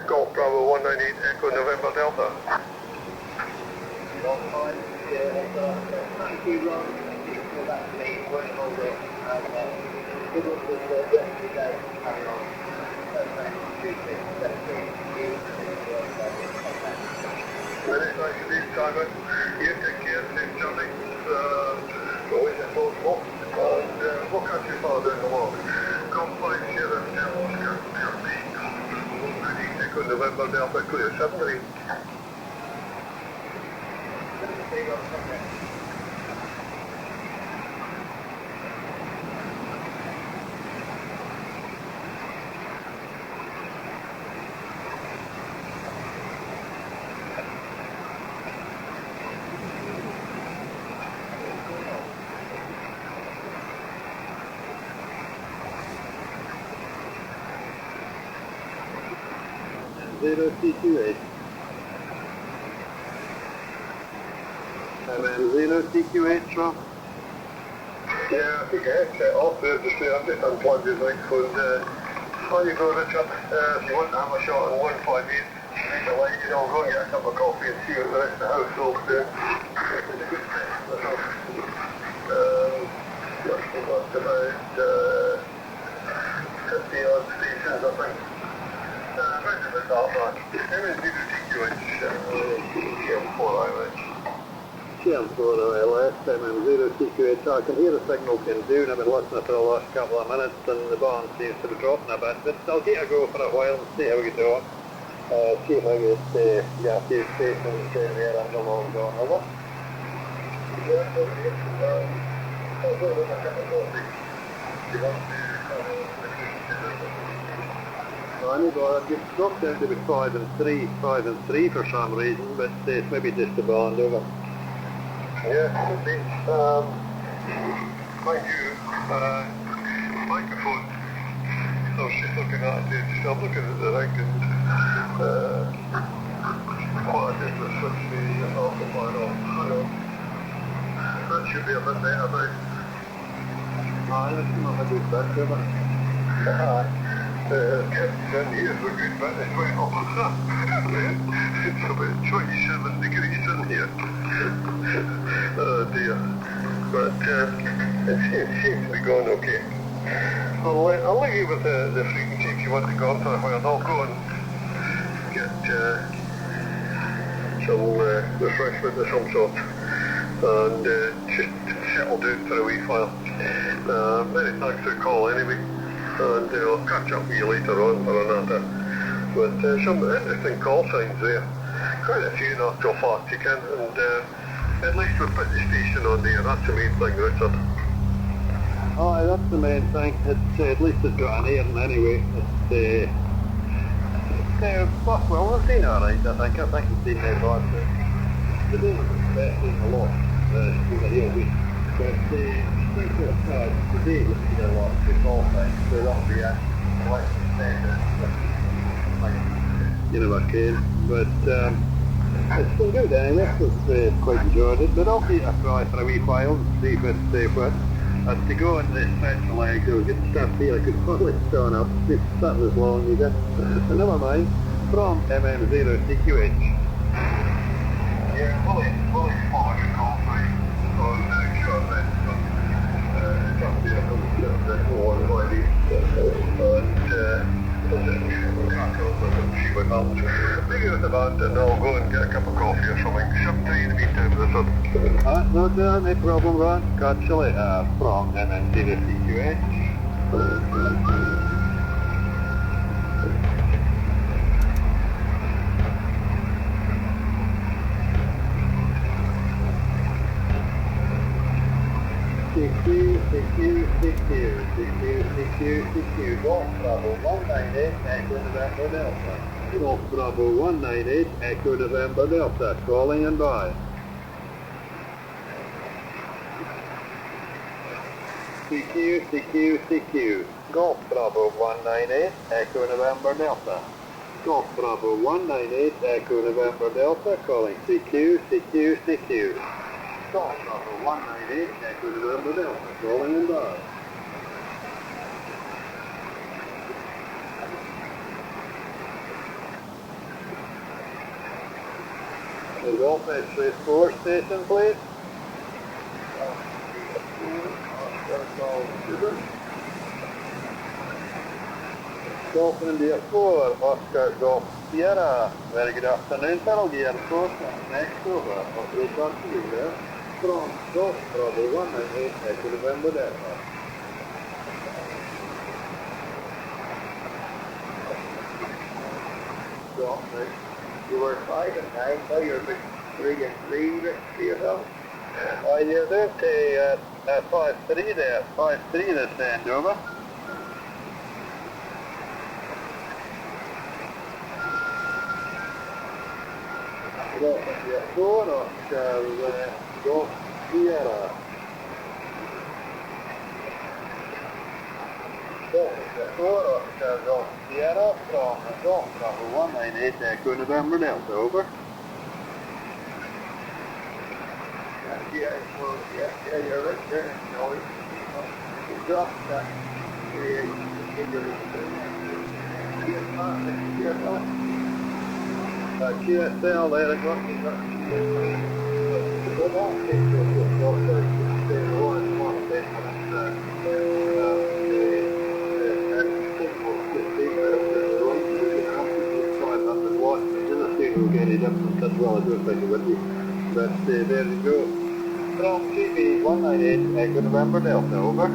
Golf Bravo 198 Echo November Delta. Golf 5 Sierra Hotel, thank you, Ron. That's me, running over and good luck with the rest of the day. Carry on. Many thanks indeed, Simon. You take care, safe journey. Always at both walk. And we'll catch you further down the walk. Golf 5 Sierra Hotel Oscar QRP, Echo November Delta clear 73. Zero CQH. And then 0 CQH, Rob? Yeah, I think I had set off there just there. I've just unplugged his microphone. How you go, Richard? If you want to have a shot on 158, make a light, you know, go and get a cup of coffee and see what the rest of the household's doing. It's a good test. We've got about 50 odd stations, I think. Right at the top, man. Maybe it's TQH, 4 ILS. TM4OLS, MM0 CQH. I can hear the signal continuing. I've been listening for the last couple of minutes and the band seems to be dropping a bit, but I'll keep a go for a while and see how we get on. See if I get a few stations there and the long gone over. Yeah, I'll go with a cup of coffee. You want to I know, but it's dropped down to be 5 and 3 for some reason, but it's maybe just the band over. Yeah, could be. Mind you, microphone. So she's looking at it, I'm looking at the ring and what I did was switch the amplifier off. Hang on. That should be a bit better now. That's not a good bit, is it? Kept in here for a good bit, it went up. It's about 27 degrees in here. Oh dear. But it seems to be going okay. I'll leave you with the frequency if you want to go on for a while. I'll go and get some refreshment of some sort and just settle down for a wee while. Many thanks for the call anyway. And I'll catch up with you later on for another. But some interesting call signs there. Quite a few in actual fact you can, and at least we've put the station on there, that's the main thing, Richard. Oh, that's the main thing. It's, at least it's got an airing anyway. Well, we've seen alright, I think we've seen that lot. The day was expecting a lot through the whole week. But today we've seen a lot of the call signs, so that'll be less expensive. You never can, but it's been good anyway. We've quite enjoyed it, but I'll keep a try for a wee while and see if it's safe with. As to go on the stretch legs, or get stuff here, I could probably stand up, it's something as long as it. But never mind, from MM0 CQH. Yeah, fully following the call sign on Shortwave. It's up there, maybe with the band and I'll go and get a cup of coffee or something. Something in the meantime, Richard. No problem, Ron. Catch you later from MM0 CQH. CQ, Golf Bravo 198 Echo November Delta. Golf Bravo 198 Echo November Delta, calling and by. CQ, CQ, CQ. Golf Bravo 198, Echo November Delta. Golf Bravo 198, Echo November Delta, calling CQ, CQ, CQ. Golf Bravo 198, Echo November Delta, calling and by. The Golf X-ray 4 station, please. Golf India 4, Oscar Golf Sierra. Very good afternoon, fellow gear force. Next over, Oscar Golf Sierra. From Golf Bravo 198, Echo November Delta. Golf, you were 5 and 9, so you're 3 and 3 for yourself. You're there to 5-3 there, 5-3 this end, over. Golf India 4, Oscar Golf Sierra. Golf India 4, Oscar Golf Sierra from Golf Bravo 198, Echo November Delta, over. Yeah, you're right there. No, you dropped that. QSL there, I got as well, I don't think it would be. But there you go. From GB 198, Echo November Delta, over.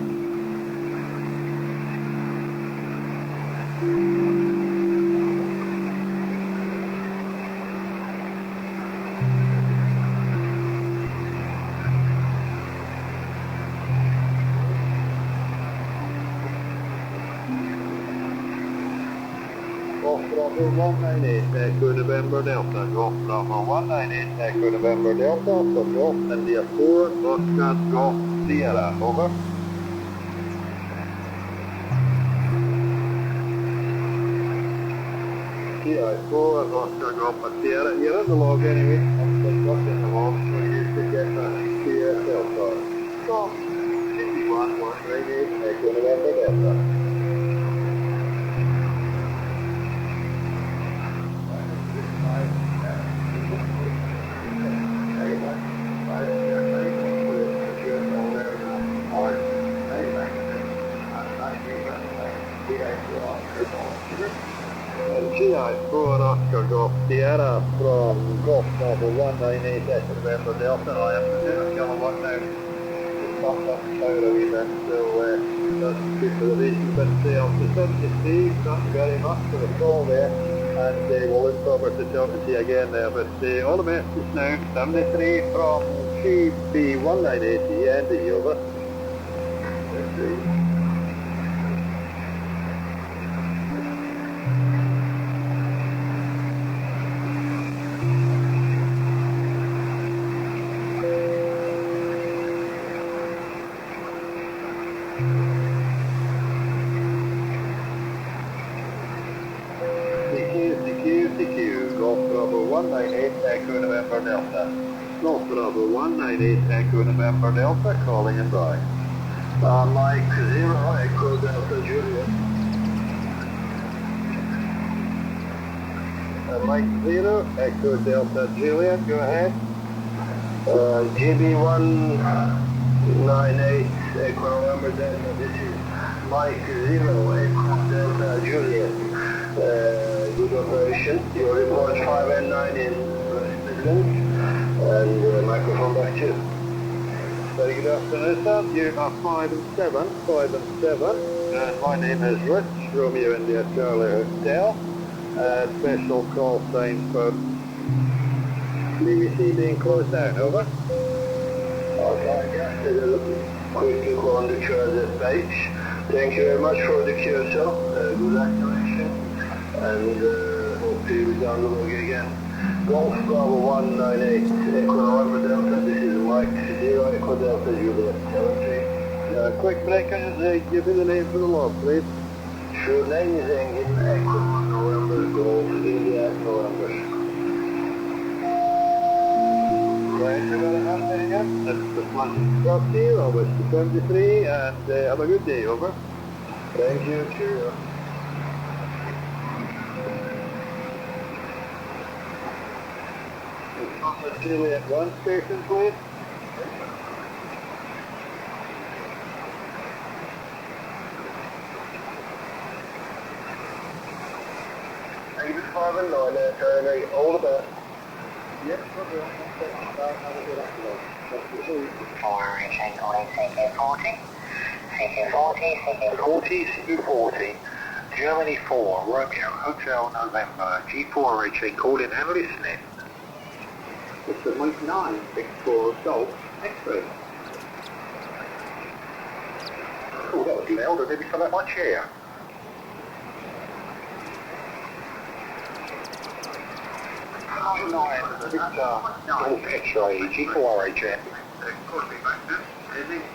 Golf Bravo 198, Echo November Delta. Golf Bravo 198, Echo November Delta. From Golf India 4, Oscar Golf Sierra. Over. CI4, Oscar Golf Sierra. You're in the log anyway. I'm not in the log, so you should get that CSL card. Golf 51, 198, Echo November Delta. GI4 Oscar Golf Sierra from Golf Bravo 198 Echo November Delta. I have to do a kilowatt now. It's popped up the tower a wee bit, so that's good for the reason. But on the 73, thank you very much for the call there, and we'll look forward to talking to you again there. But all the messages now, 73 from GB 198, the end of you, over. Golf Bravo 198, Echo November Delta. Golf Bravo 198, Echo November Delta, calling and by. Mike 0, Echo Delta Juliet. Mike 0, Echo Delta Juliet, go ahead. GB 198, Echo November Delta, this is Mike 0, Echo Delta Juliet. Good operation. Your report 5 and 9 in Midlands, and microphone back to you. Very good afternoon, sir. You are 5 and 7, 5 and 7. My name is Rich, Romeo India Charlie Hotel. Special call sign for BBC being closed down, over. Okay, yeah. Quickly go on the Charlie page. Thank you very much for the QSL. Good activation. And hope to be down the log again. Golf Bravo 198, Echo November Delta, this is Mike 0, Echo Delta Juliet, telemetry, Quick break, can you give me the name for the log, please? Sure, name is engine, Echo, November, Golf, India, November. Right, we got an answer again. That's the Pleasant Cocktail, over to 23, and have a good day, over. Thank you, cheerio. Juliet 1 station, please. David 5 and 9, Charlie, all the best. Yes, we're For reaching calling CQ40, CQ40, CQ40, Germany 4, Romeo, Hotel November, G4 reaching, calling and listening. It's the Mike 9, Victor Golf, X-ray. Oh, that was loud, I nearly fell out my chair. Golf X-ray, G4 reaching.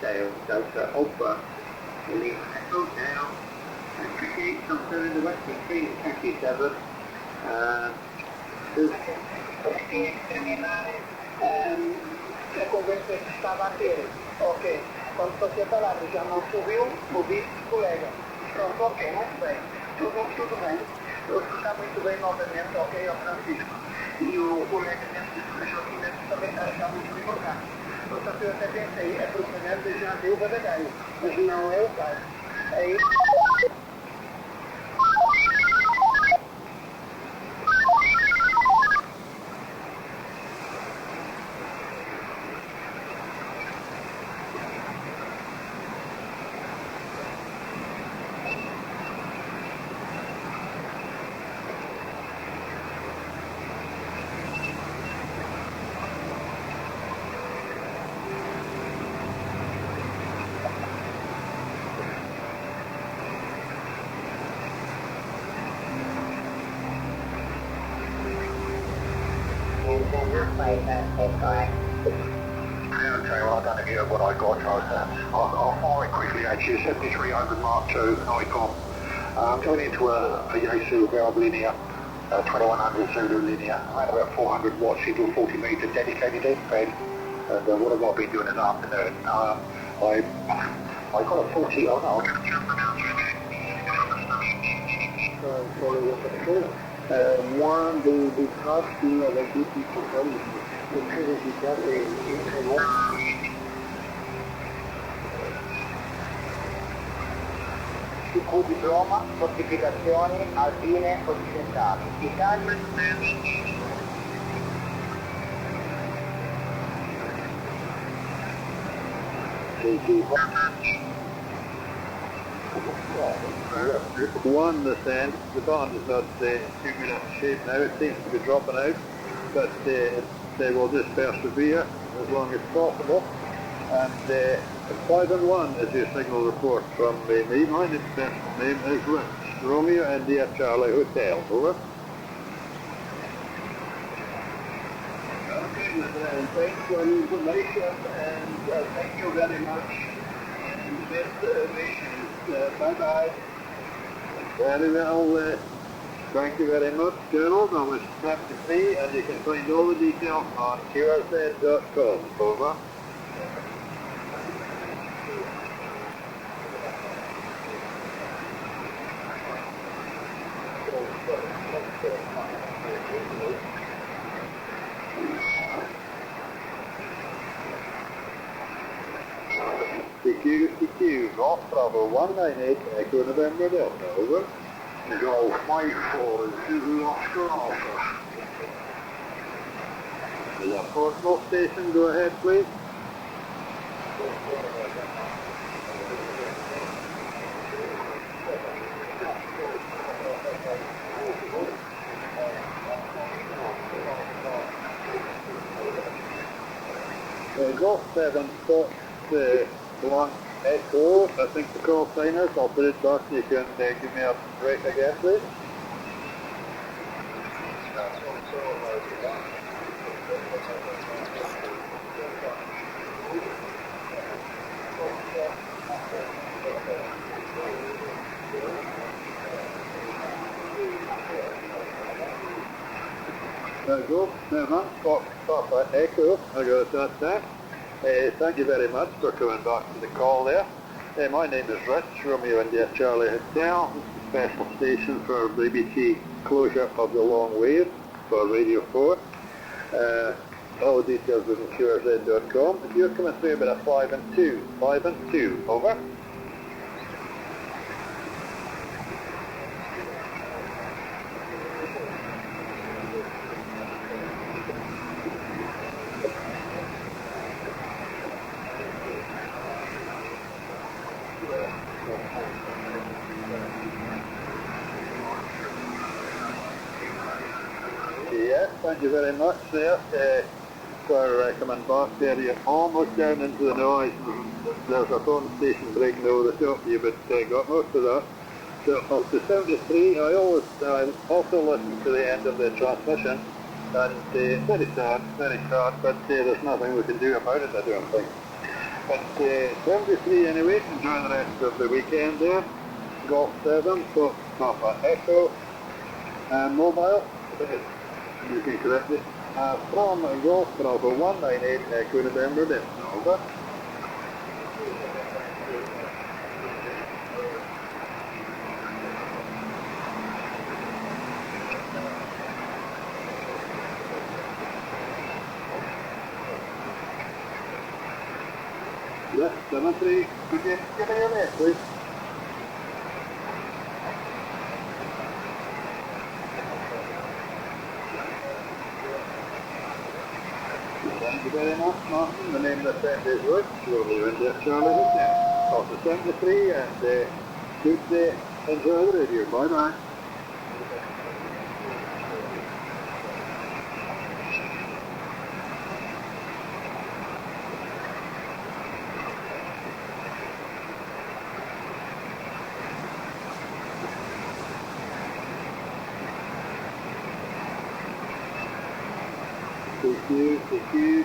Dale, Delta, Alpha, Elite Echo, down, Entry something in the Western 327, Ecco, questo stava a te. Ok, quando si è parlato diciamo subì, collega. Pronto, ok, molto bene. Tutto bene. Lo sta molto bene, ovviamente, ok, io Francisco. Io collega também está muito importante. Eu só tenho até pensei, é propaganda, já deu para dar, mas não é o caso. É isso. Okay, well I don't know if you heard what I got, I'll fire it quickly actually, 7300 Mark II, ICOM. I'm going into a Yaesu valve linear, 2100 Zulu linear, around about 400 watts into a 40 metre dedicated bed, and what I've been doing this afternoon, I got a 40, oh no, I'm going to jump about Moi, des traces avec des petits programmes, c'est très efficace et très bon. Su diploma, certificazioni al fine occidentali. Italia. One, this end, the bond is not too good of shape now, it seems to be dropping out, but they will just persevere as long as possible. And 5 and 1 is your signal report from me. My personal name is Rich, Romeo India Charlie Hotel, over. Okay, thanks for the information and thank you very much. And best wishes. Bye-bye. Very well, thank you very much, Gerald. I was 73 and you can find all the details on qrz.com, over. CQ, Golf Bravo 198, Echo November Delta, over. Golf Mike 4, Zulu Oscar Alpha. The Portable station, go ahead please. Golf 7 Fox 1 Echo, I think the call signers, I'll put it back, you can give me a break again please. Golf 7, Papa Echo, I got that time. Thank you very much for coming back to the call there. My name is Rich, Romeo India Charlie Hotel, special station for BBC closure of the long wave for Radio 4. All details with QRZ.com. If you're coming through about a 5 and 2, over. Yes, thank you very much there for coming back there. You're almost down into the noise. There's a phone station breaking over the top of you, but got most of that. So up to 73, I also listen to the end of the transmission, and very sad, but there's nothing we can do about it, I don't think. But 73 anyway, enjoy the rest of the weekend there. Golf 7, Papa Echo, mobile. You can correct it. From Golf Bravo 198 Echo November then. Over. Yes, 73. Could you give me your name, please? Thank you very much, Martin. The name of the set is Rich. Shortwave India Charlie Hotel. Off the 73 and good day. Enjoy the radio. Bye bye.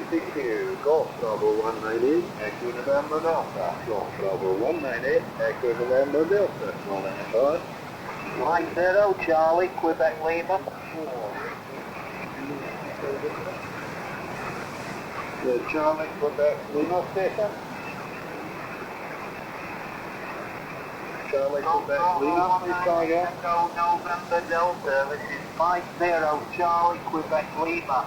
TQ, Golf Bravo 198, Echo November Delta. Golf Bravo 198, Echo November Delta. Morning at all. Mike 0, Charlie, Quebec Lima. The Charlie Quebec Lima station. Charlie Quebec Lima, please try again. Echo November Delta, this is Mike 0, Charlie, Quebec Lima.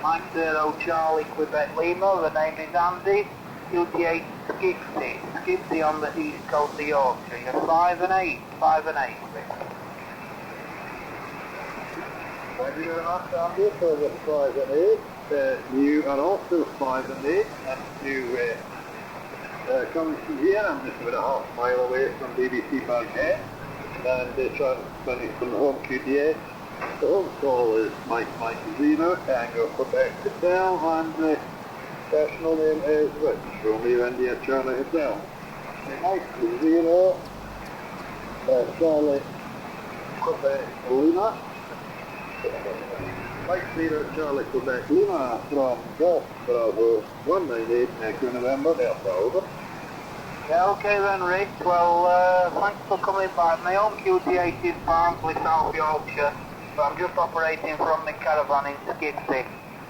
Mike 0, Charlie, Quebec Lima, the name is Andy, QT8 Skipsy on the east coast of Yorkshire. You're 5 and 8. Thank you very much, Andy, for the 5 and 8. You are also 5 and 8, and you coming from here. I'm just about a half mile away from BBC Baghead, and transmitting from the home QT8. The home call is Mike 0, Tango Quebec Hotel, and the personal name is Rich, Romeo India Charlie Hotel. Mike 0, Charlie Quebec Lima. Mike 0, Charlie Quebec Lima from Golf Bravo 198 Echo November Delta. Over. Yeah, okay then, Rick. Well, thanks for coming by. My home QT8 is Barnsley, South Yorkshire. So I'm just operating from the caravan in Skipsy,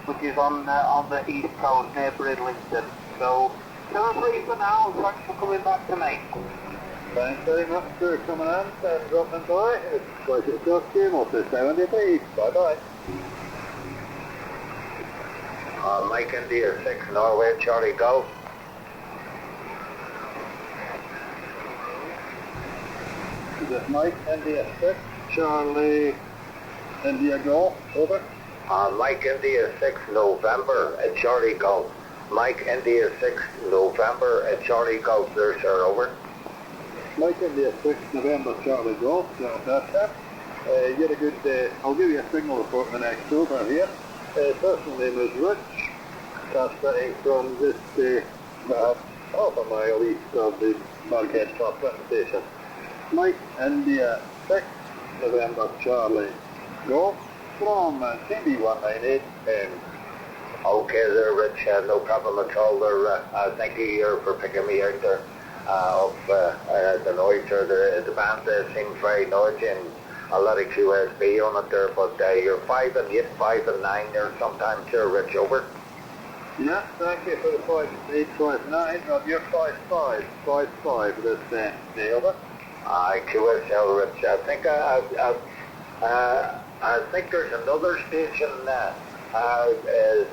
which is on the east coast near Bridlington. So, still free for now. Thanks for coming back to me. Thanks very much for coming in and dropping by. It's a pleasure to talk to you. Multi 73. Bye bye. Mike India 6, Norway, Charlie Golf. Is it Mike India 6, Charlie India Golf? Over. Mike India 6, November at Charlie Golf. Mike India 6, November at Charlie Golf there, sir. Over. Mike India 6, November Charlie Golf. That's it. You had a good, I'll give you a signal report in the next over here. Personal name is Rich. Transmitting from just about half a mile east of the Baghead transmitting station. Mike India 6, November Charlie Golf from TB198. Okay there, Rich. No problem at all there. Thank you here for picking me out there. The noise or the band there seems very noisy, and a lot of QSB on it there, but you're 5 and 8, 5 and 9 there sometimes here, Rich, over. Yeah, thank you for the 5-8-5-9. You're 5-5 this day, over. Aye, QSL, Rich. I think there's another station is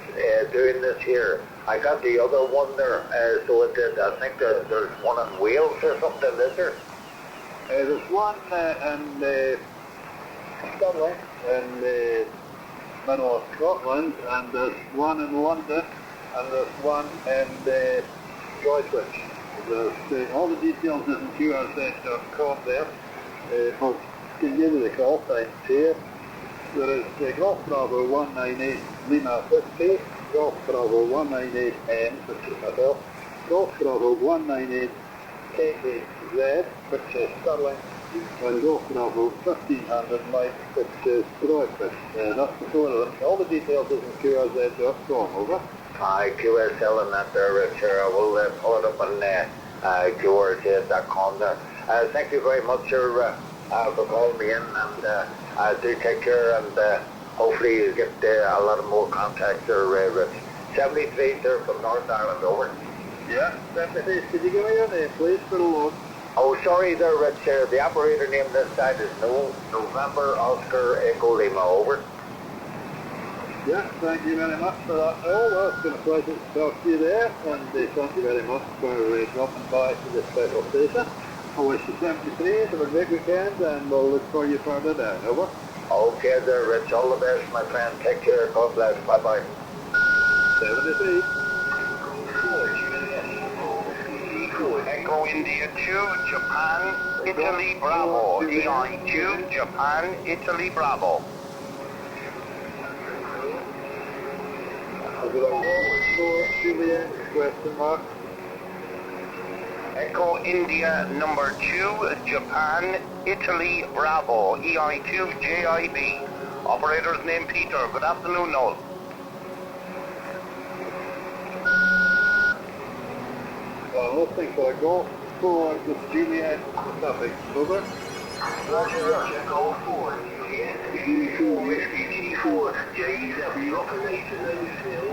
doing this here. I got the other one there, so it did. I think there's one in Wales or something, is there? There's one in Stirling, in the middle of Scotland, and there's one in London, and there's one in Droitwich. All the details is in QRZ.com there. Folks can give you the call signs here. There is Golf Bravo 198 Lima 50, Golf Bravo 198N, which is myself, Golf Bravo 198 KHZ, which is Stirling, and Golf Bravo 1500 Mike, which is Droitwich. That's the four of them. All the details is in QRZ.com, over. Aye, QSL and that there, Rich. I will pull it up on QRZ.com there. Thank you very much, sir, for calling me in, and do take care, and hopefully you get a lot of more contacts there, Rich. 73 there from North Ireland, over. Yeah, 73. Could you give me your name, please, for the load? Oh, sorry there, Rich. The operator name this side is November Oscar Echo Lima, over. Yeah, thank you very much for that. Oh, well, it's been a pleasure to talk to you there, and thank you very much for dropping by to this special station. I wish you 73, have a great weekend, and we'll look for you further down, over. Okay there, Rich. All the best, my friend. Take care. God bless. Bye-bye. 73. Echo India 2, Japan, Italy, Bravo. EI 2, Japan, Italy, Bravo. Is it a forward for Juliet? Question mark. Echo India number 2, Japan, Italy, Bravo. EI 2, JIB. Operator's name Peter. Good afternoon, Noel. Listening for a Golf 4 with Juliet Pacific. Over. Roger, Roger. Golf 4, Juliet. Uniform Whiskey G4, JW, Operation Hill,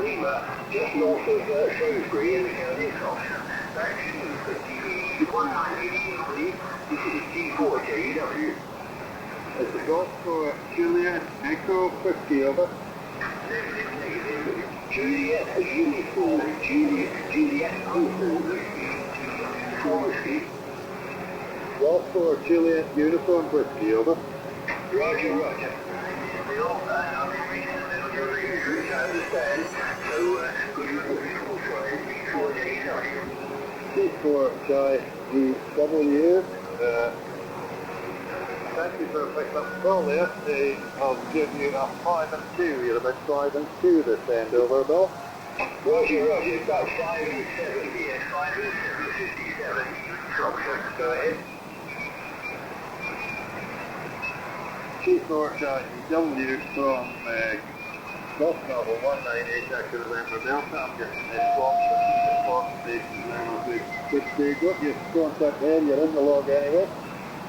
Lima, just north of Shrewsbury in the county of Shropshire. That's U193. This is G4, JW. It's a Golf 4 Juliet Echo 50, over. Juliet, uniform, Juliet, whiskey. Golf 4 Juliet Uniform Whiskey, over. Roger, Roger. Bill, I've been reading a little bit of research, I understand, so could you put me for JW? C4 JW. Thank you for picking up the call there. I'll give you a 5 and 2. You're about 5 and 2 this end, over, Bill. Roger, Roger, it's about 5 and 7, yes, 5 and 7, 57. Shropshire, go ahead. C4 JW from Golf Bravo 198 Echo November Delta. I'm getting swap stations now. Good day, got your contact there, you're in the log anyway.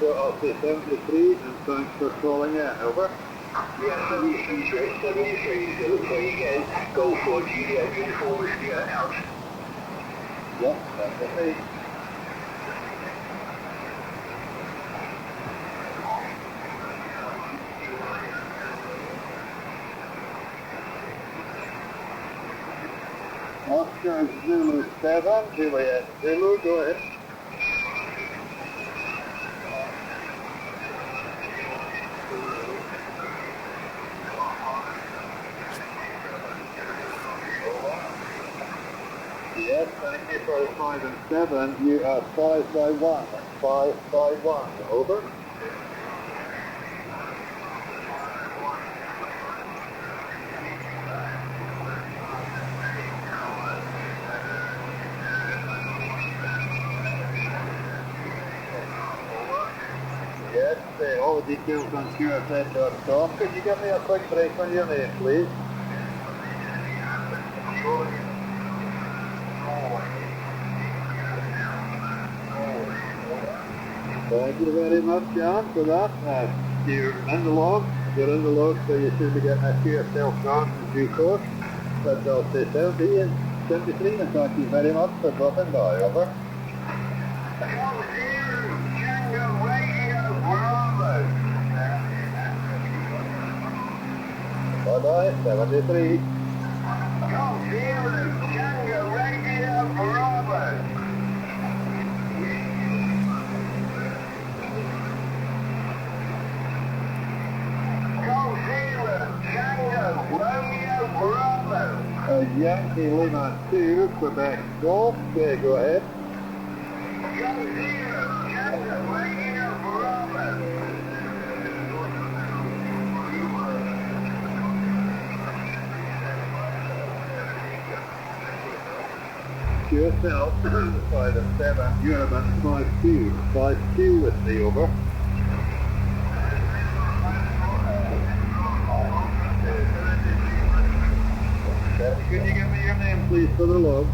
So I'll say 73, and thanks for calling in, over. Yeah, 73, 73, so let's say again, go for Juliet, uniform whiskey out. Yeah, that's it. Oscar Zulu 7, Juliet Zulu, go ahead. Yes, thank you for the 5 and 7. You are 5 by 1. 5 by 1. Over. Yes, all the details on QRZ.com. Could you give me a quick break on your name, please? Thank you very much, John, for that. You're in the log. You're in the log, so you should be getting a few self-guard in due course. But I'll say 70 and 73, and thank you very much for dropping by. Over. Bye-bye, 73. Yankee Lima 2, Quebec Golf. Okay, go ahead. Yourself, 5 and 7, you're about 5-2. 5-2 with me, over. Could you give me your name, please, for the log?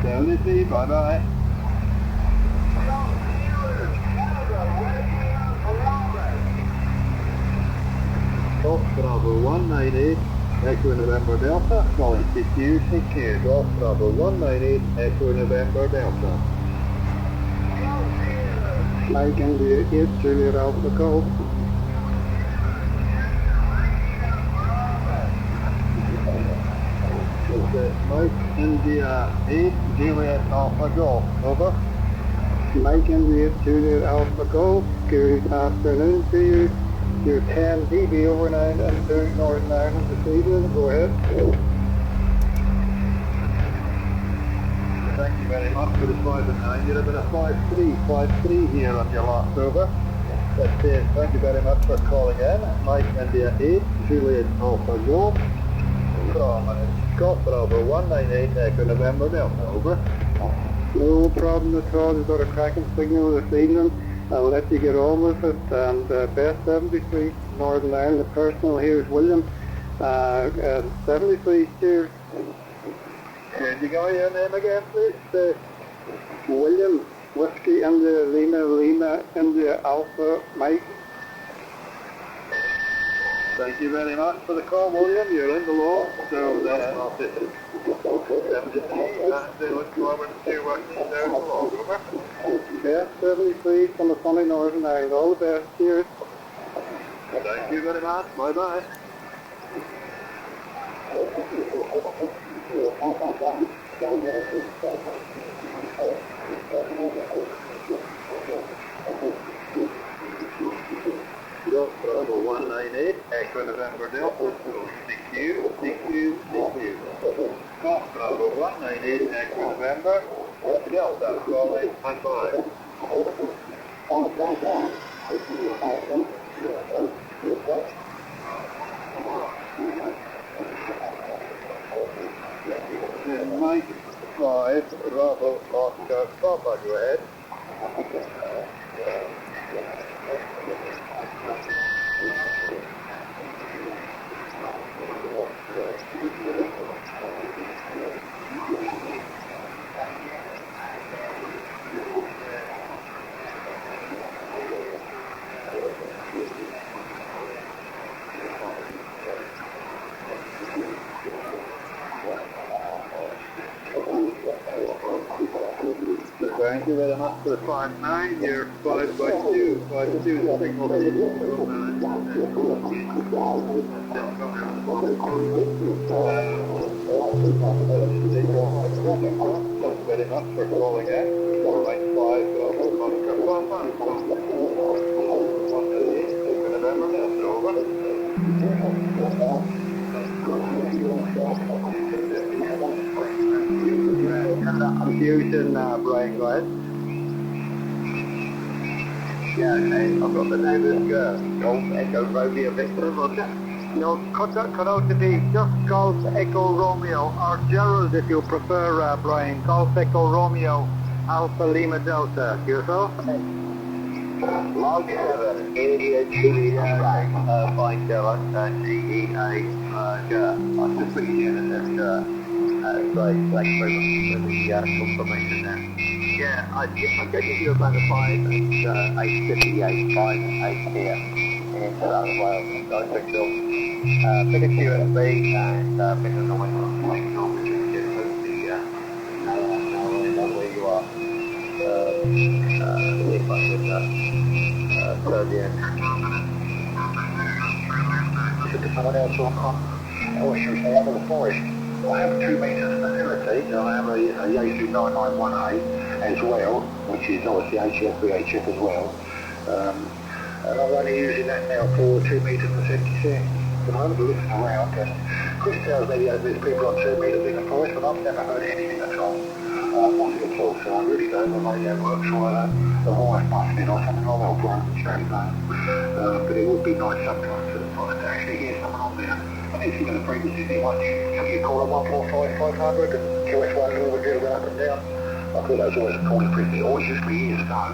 73, bye-bye. Golf Bravo 198, Echo November Delta, calling CQ, Golf Bravo 198, Echo November Delta. Mike India 8, Juliet Alpha Golf. Mike India 8, Juliet Alpha Golf, over. Mike India 8, Juliet Alpha Golf, good afternoon to you. You're 10 dB over 9 and 2 Northern Ireland this evening, go ahead. Thank you very much for the 5 and 9, you're about a 5-3 here on your last over. That's it, thank you very much for calling in. Mike India 8, Juliet Alpha Golf. From Golf Bravo 198, Echo November Delta, over. No problem at all, you've got a cracking signal this evening. I'll let you get on with it, and best 73, Northern Ireland, the personal here is William, 73, cheers. Can you give me your name again, please? William, Whiskey India Lima India Alpha Mike. Thank you very much for the call, William. You're in the law, so I'll take it. 73, and look forward to working down the law. Over. Best 73 from the sunny Northern Ireland. All the best. Cheers. Thank you very much. Bye-bye. Golf Bravo 198, Echo November Delta, CQ. Golf Bravo 198, Echo November Delta, calling and bye. Mike 5, Bravo Oscar Papa, go ahead. Thank you very much for the 5-9. You're 5-2. 5-2 is the signal. Thank you very much for calling in. 495 Confusion, Brian, go ahead. Yeah, okay, I've got the name of Golf Echo Romeo Victor, Roger. No, cut out to be just Golf Echo Romeo, or Gerald if you prefer, Brian. Golf Echo Romeo, Alpha Lima Delta. Yourself? Log 7, India Juliet, Fine Gerald, GEA, I'm just putting you in this, Great. Thanks very much for the confirmation there. Yeah, I get you about the 5 and 858, 5 and 8 here in South Wales. Nice and cool. Biggest USB and biggest noise on the signal, which is just hopefully now where you are. If I could turn the end. Should someone else walk on? Oh, should I have the forest? I have 2 metres facility, and I have a Yaesu 991A as well, which is obviously HF, VHF as well. And I'm only using that now for 2 metres for 76. And I'm looking around, and Chris tells me there's people on 2 metres in the forest, but I've never heard anything at all. Nothing at all, so I really don't know if it works or the wire's busted or something like that, but it would be nice sometimes to actually hear someone on there. I think it's going to frequency too much. You call it 145 500 and QS1 will be going up and down. I thought that was always a calling frequency. It always used to be years ago,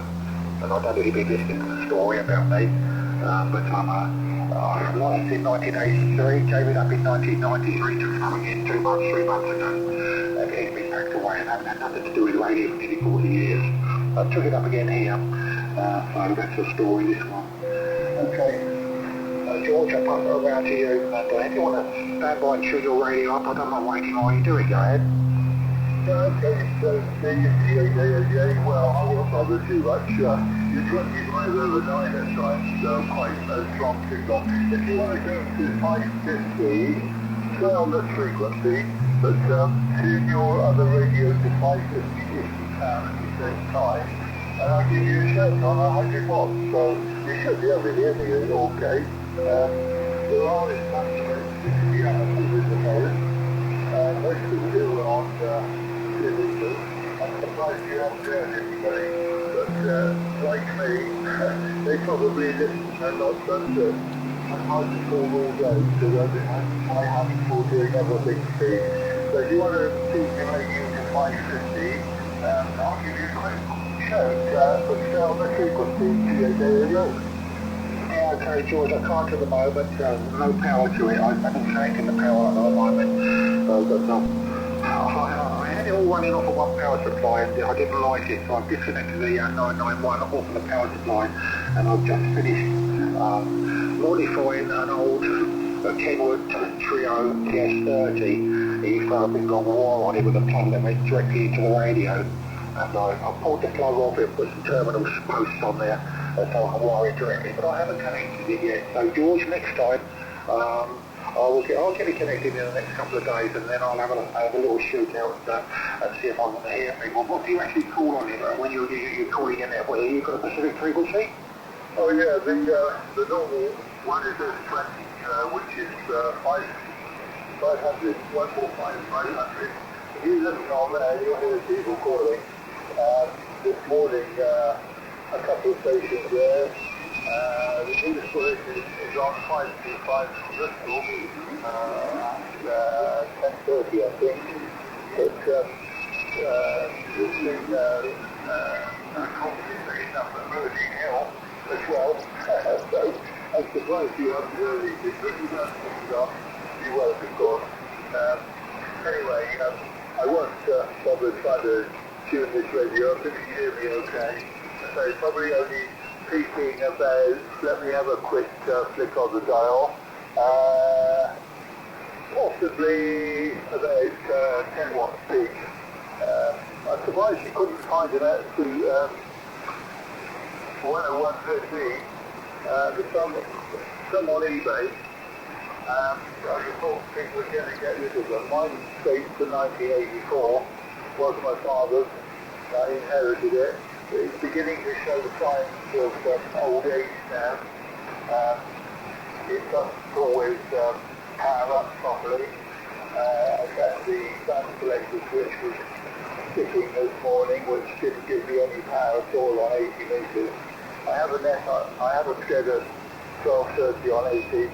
and I don't really be listening to the story about me. But I licensed in 1983, gave it up in 1993, took something in 2 months, 3 months ago. Everything's been packed away and haven't had nothing to do with radio for nearly 40 years. I took it up again here, so that's the story, this one. Okay. George, I'll pass it around to you, and if you want to stand by and tune your radio up, I don't mind waiting while you do it, go ahead. Okay, so well, I won't bother too much. You're drive overnight at times, quite a strong signal. If you want to go to 550, stay on this frequency, but tune your other radio to 550 if you can at the same time, and I'll give you a shout on 100 watts, so you should be able to hear me okay. There are in some cases, with the forest, most people do on TV2. I'm surprised you haven't heard anybody, but like me, they probably listen and not done it. I'm hard to call all day, because I haven't called doing other things too. So if you want to keep your radio to 550, I'll give you a quick shout, but stay on the frequency, there you go. Okay, George, I can't at the moment, no power to it. I've been taking the power at the moment, but I had it all running off of one power supply and I didn't like it, so I've disconnected the 991 off of the power supply, and I've just finished modifying an old Kenwood Trio TS30. It used to have a big long wire on it with a plug that went directly into the radio, and I pulled the plug off it, put some terminal posts on there, so I can wire it directly, but I haven't connected it yet. So George, next time, I'll get it connected in the next couple of days, and then I'll have a little shoot out and see if I can hear people. What do you actually call on it when you're calling in there? Well, you've got a specific frequency? Oh yeah, the normal one is 20, which is 500, 145, 500. If you listen on there, you'll hear people calling. This morning, a couple of stations there. The newest station is on 525 Bristol at 10:30, I think. But there's been a company station up at Merdine Hill as well. So I'm surprised you haven't heard anything, but you don't think it on. You won't, of course. Anyway, I won't bother trying to tune this radio up if you hear me okay. So probably only peaking about, let me have a quick flick on the dial, possibly about 10 watts peak. I'm surprised you couldn't find it out to 101.15. There's some on eBay. I thought people were going to get rid of them. Mine dates to 1984, was my father's. I inherited it. It's beginning to show the signs of old age now. It doesn't always power up properly. I got the band selector switch was sticking this morning, which didn't give me any power at all on 80 meters. I have a schedule 12:30 on 80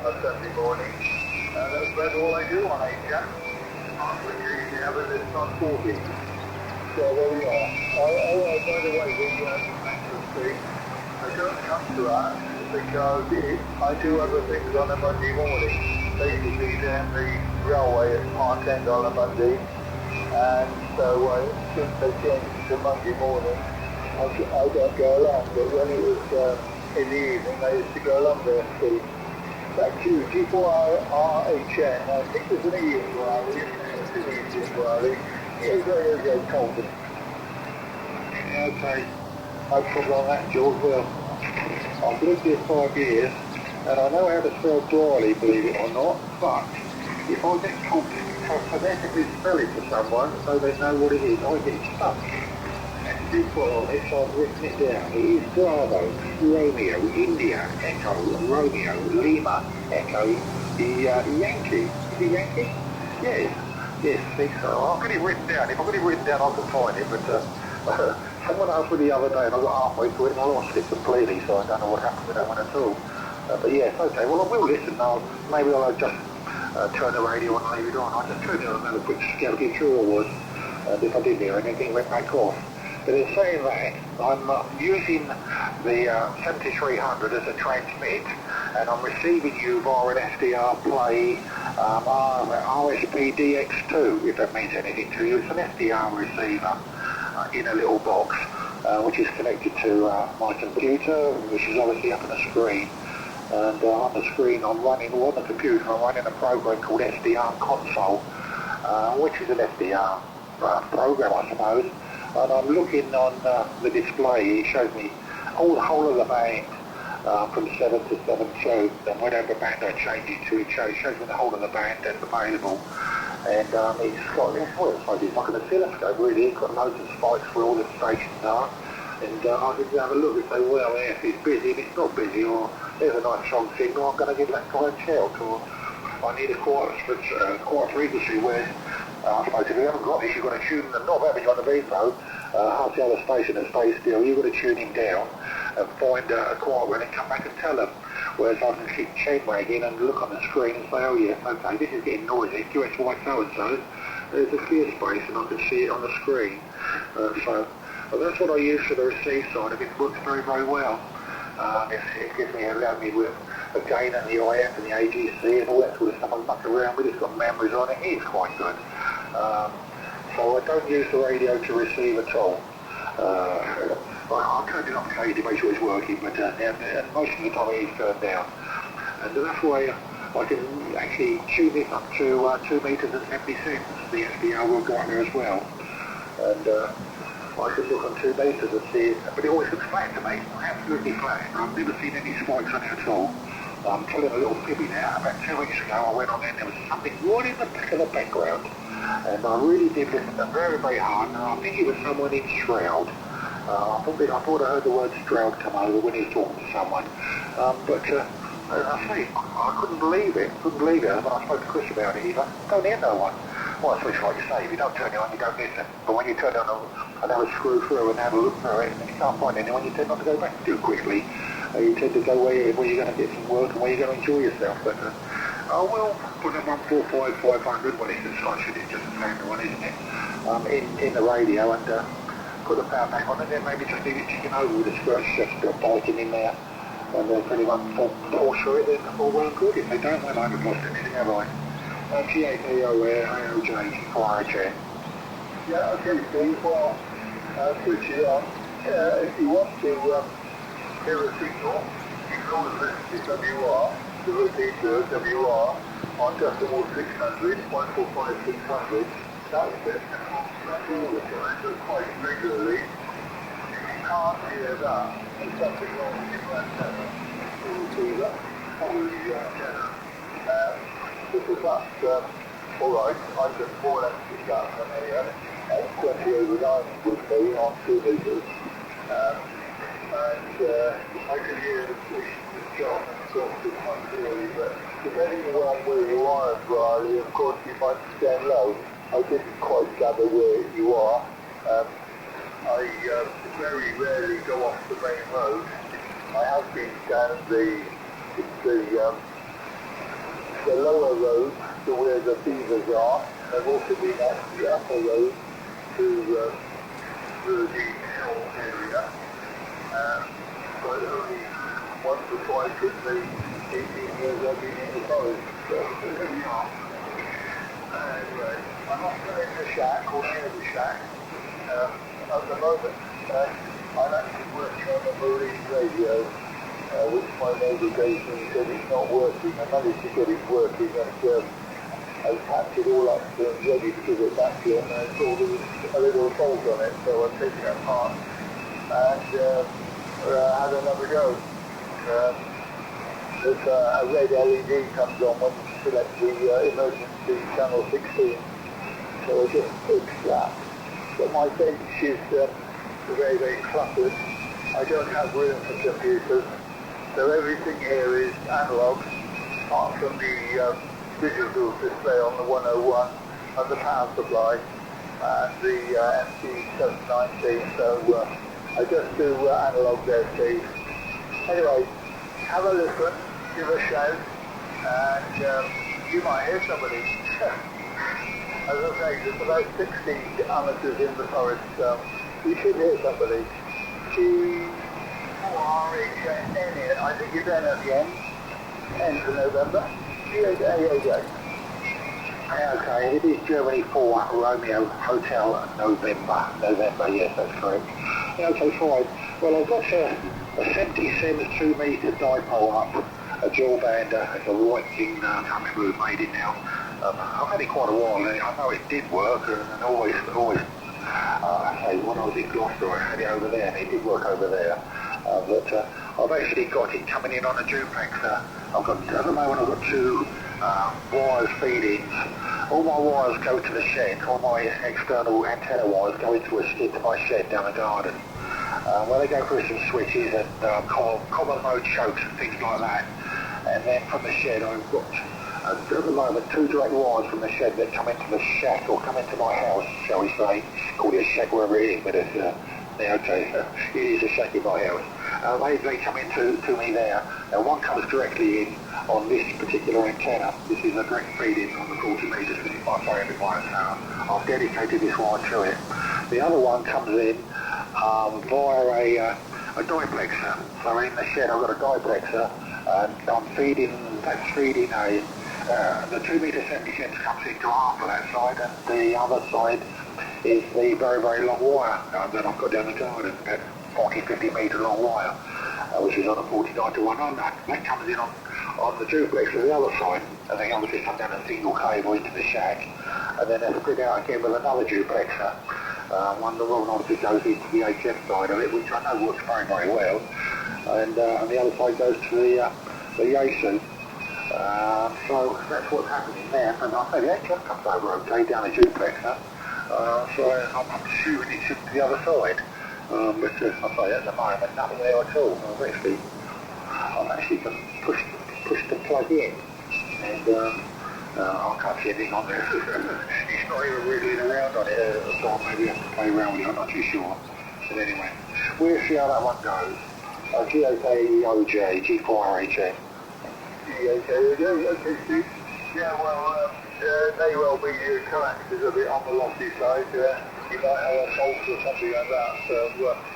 on Sunday morning. That's about all I do on 8 which you have it on 40. So there we are. By the way, the frequency, I don't come to that because I do other things on a Monday morning. Basically, then the railway at Park End on a Monday, and so since they changed it to Monday morning, I don't go along, but when it was in the evening, I used to go along there and see. That G4RHN, I think there's an E inquiry, it's an E inquiry, it's told them. Okay, no problem on that, George. Well, I've lived here 5 years, and I know how to spell Briley, believe it or not, but if I get told to phonetically spell it to someone so they know what it is, I get stuck. And before this, I've written it down. It is Bravo, Romeo, India, Echo, Romeo, Lima, Echo, Yankee. Is it Yankee? Yes. Yes, I think so. I've got it written down. If I've got it written down, I can find it, but someone asked me the other day and I got halfway through it and I lost it completely, so I don't know what happened with that one at all. But yes, okay, well I will listen now. Maybe I'll just turn the radio on and leave it on. I'll just turn it on and have a quick scan, get sure I was. And if I didn't hear anything, it went back off. But in saying that, I'm using the 7300 as a transmit, and I'm receiving you via an SDR play RSPDX2, if that means anything to you. It's an SDR receiver in a little box, which is connected to my computer, which is obviously up on the screen. And on the screen, on the computer, I'm running a program called SDR Console, which is an SDR program, I suppose. And I'm looking on the display. It shows me the whole of the band from 7 to 7.2, and whatever band I change it to, it shows me the whole of the band that's available. And it's got, it's like an oscilloscope really. It's got loads of spikes where all the stations are. And I can have a look and say, well, if it's busy, if it's not busy, or there's a nice strong signal, I'm going to give that guy a shout, or I need a quarter frequency where I suppose if you haven't got this, you've got to tune the knob, haven't you, on the Vito, half the other station and stay still, you've got to tune him down and find a quiet one and come back and tell them. Whereas I can keep chain wagging and look on the screen and say, oh yes, okay, this is getting noisy, QSY so-and-so, there's a clear space and I can see it on the screen. So that's what I use for the receive side of it. It works very, very well. It gives me, allowed me with the gain and the IF and the AGC and all that sort of stuff I muck around with. It's got memories on it. It is quite good. So I don't use the radio to receive at all. I turned it up occasionally to make sure it's working, but most of the time it is turned down. And that's why I can actually tune it up to 2 meters and 70 cents. The SDR will go out there as well. And I can look on 2 meters and see it, but it always looks flat to me, absolutely flat. I've never seen any spikes on it at all. I'm telling a little fibby now. About 2 weeks ago I went on there and there was something right in the back of the background, and I really did listen to very, very hard, and I think it was someone in Stroud. I thought I heard the word Stroud come over when he was talking to someone, but as I say, I couldn't believe it. When I spoke to Chris about it, he's like, don't hear no one. Well, it's like you say, if you don't turn it on, you don't listen. But when you turn it on and have a screw through and have a look through it, and you can't find anyone, you tend not to go back too quickly. You tend to go where you're going to get some work and where you're going to enjoy yourself. But I will put a 145 500, well, it's just a standard one, isn't it? In the radio, and put the power back on, and then maybe just leave it ticking over with a scratch, just biting in there, and then pretty much pull through it, then all well and good. If they don't, then I haven't lost anything, have I? G8AOJ, RHN. Yeah, okay, Steve. Well, switch it on. If you want to hear a signal, you can always listen to WR, the repeater WR, on decimal 600, 145 600. That's it. That's all the time, but quite regularly. If you can't hear that, there's something wrong with your antenna. The receiver, or the antenna. Because that's alright, I just more or less pick up an area 20 over 9 with me on 2 meters, and I can hear the job and talk to quite clearly, but depending on where you are in Briley, of course you might stand low. I didn't quite gather where you are. I very rarely go off the main road. I have been down the lower road to where the beavers are. I've also been up the upper road to the hill area, but only once or twice in the 18 years I've been in the forest. So there we are. At the moment, I'm actually working on a marine radio, which my neighbour gave me, said it's not working. I managed to get it working, and I packed it all up and ready to give it back to him, and I saw there was a little fault on it, so I took it apart and had another go. There's a red LED comes on when you select the emergency channel 16, so I just fixed that. But my bench is very, very cluttered. I don't have room for computers, so everything here is analog, apart from the digital display on the 101 and the power supply and the MT719, so I just do analog there, Steve. Anyway, have a listen, give a shout, and you might hear somebody. As I say, there's about 60 amateurs in the forest, so you should hear somebody. G4RHN, I think you're down at the end of November. Yeah, okay, it is Germany 4 Romeo Hotel November, yes, that's correct. Yeah, okay, fine. Well, I've got a 77 2-metre dipole up, a dual bander, it's a right thing, I can't remember who made it now. I've had it quite a while, and I know it did work, and always, hey, when I was in Gloucester, I had it over there, and it did work over there. But I've actually got it coming in on a duplex. At the moment I've got 2 wires feeding. All my wires go to the shed, all my external antenna wires go into my shed down the garden. Where they go through some switches and common mode chokes and things like that. And then from the shed I've got, at the moment, 2 direct wires from the shed that come into the shack, or come into my house, shall we say. Call it a shack wherever it is, but it's, okay, it is a shack in my house. They come into me there. Now one comes directly in on this particular antenna. This is a direct feed-in on the 40 metres, this is my favourite one. I've dedicated this wire to it. The other one comes in via a diplexer. So in the shed I've got a diplexer, and I'm feeding the 2-metre 70 cents comes into half of that side, and the other side is the very, very long wire that I've got down the garden, about 40-50 metre long wire, which is on a 49 to 1 on that. That comes in on the duplex to the other side, and then obviously comes down a single cable into the shack, and then they're split out again with another duplexer. One the one obviously goes into the HF side of it, which I know works very, very well, and the other side goes to the Yaesu. So that's what's happening there. And I say the HF comes over okay down the duplexer, so I'm shooting it to the other side. But I say at the moment nothing there at all. I've actually just pushed the plug in, and I can't see anything on there. It's not even wriggling around on it, so maybe I have to play around with it, I'm not too sure. But anyway, we'll see how that one goes. GOKOJ, G4RHN. Okay, Steve. Yeah, well, may well be your coax is a bit on the lofty side. You might have a fault or something like that. So,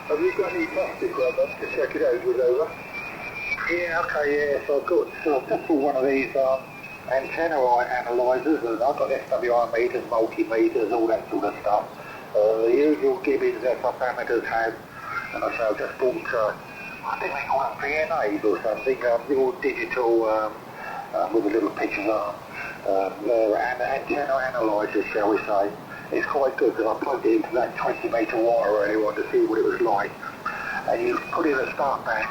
have you got any plastic on them to check it out with over? Yeah, okay, yeah. So I've just bought one of these antenna analyzers, and I've got SWI meters, multimeters, all that sort of stuff. The usual gibbons that some amateurs have, and I say I've just bought, I think they call them VNAs or something, all digital with a little pictures on antenna analyzers, shall we say. It's quite good because I plugged it into that 20 metre wire earlier on to see what it was like, and you put in a start band.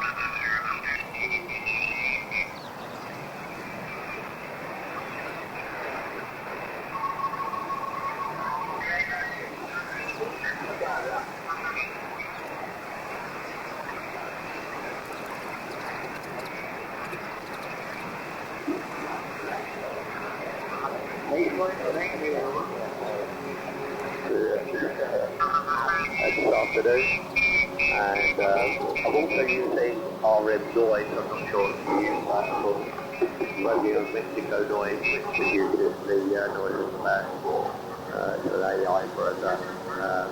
This afternoon, and I'm also using RM noise. I'm not sure if you use that at all. Romeo Mystico noise, which is usually the noise of the back. So the AI for us,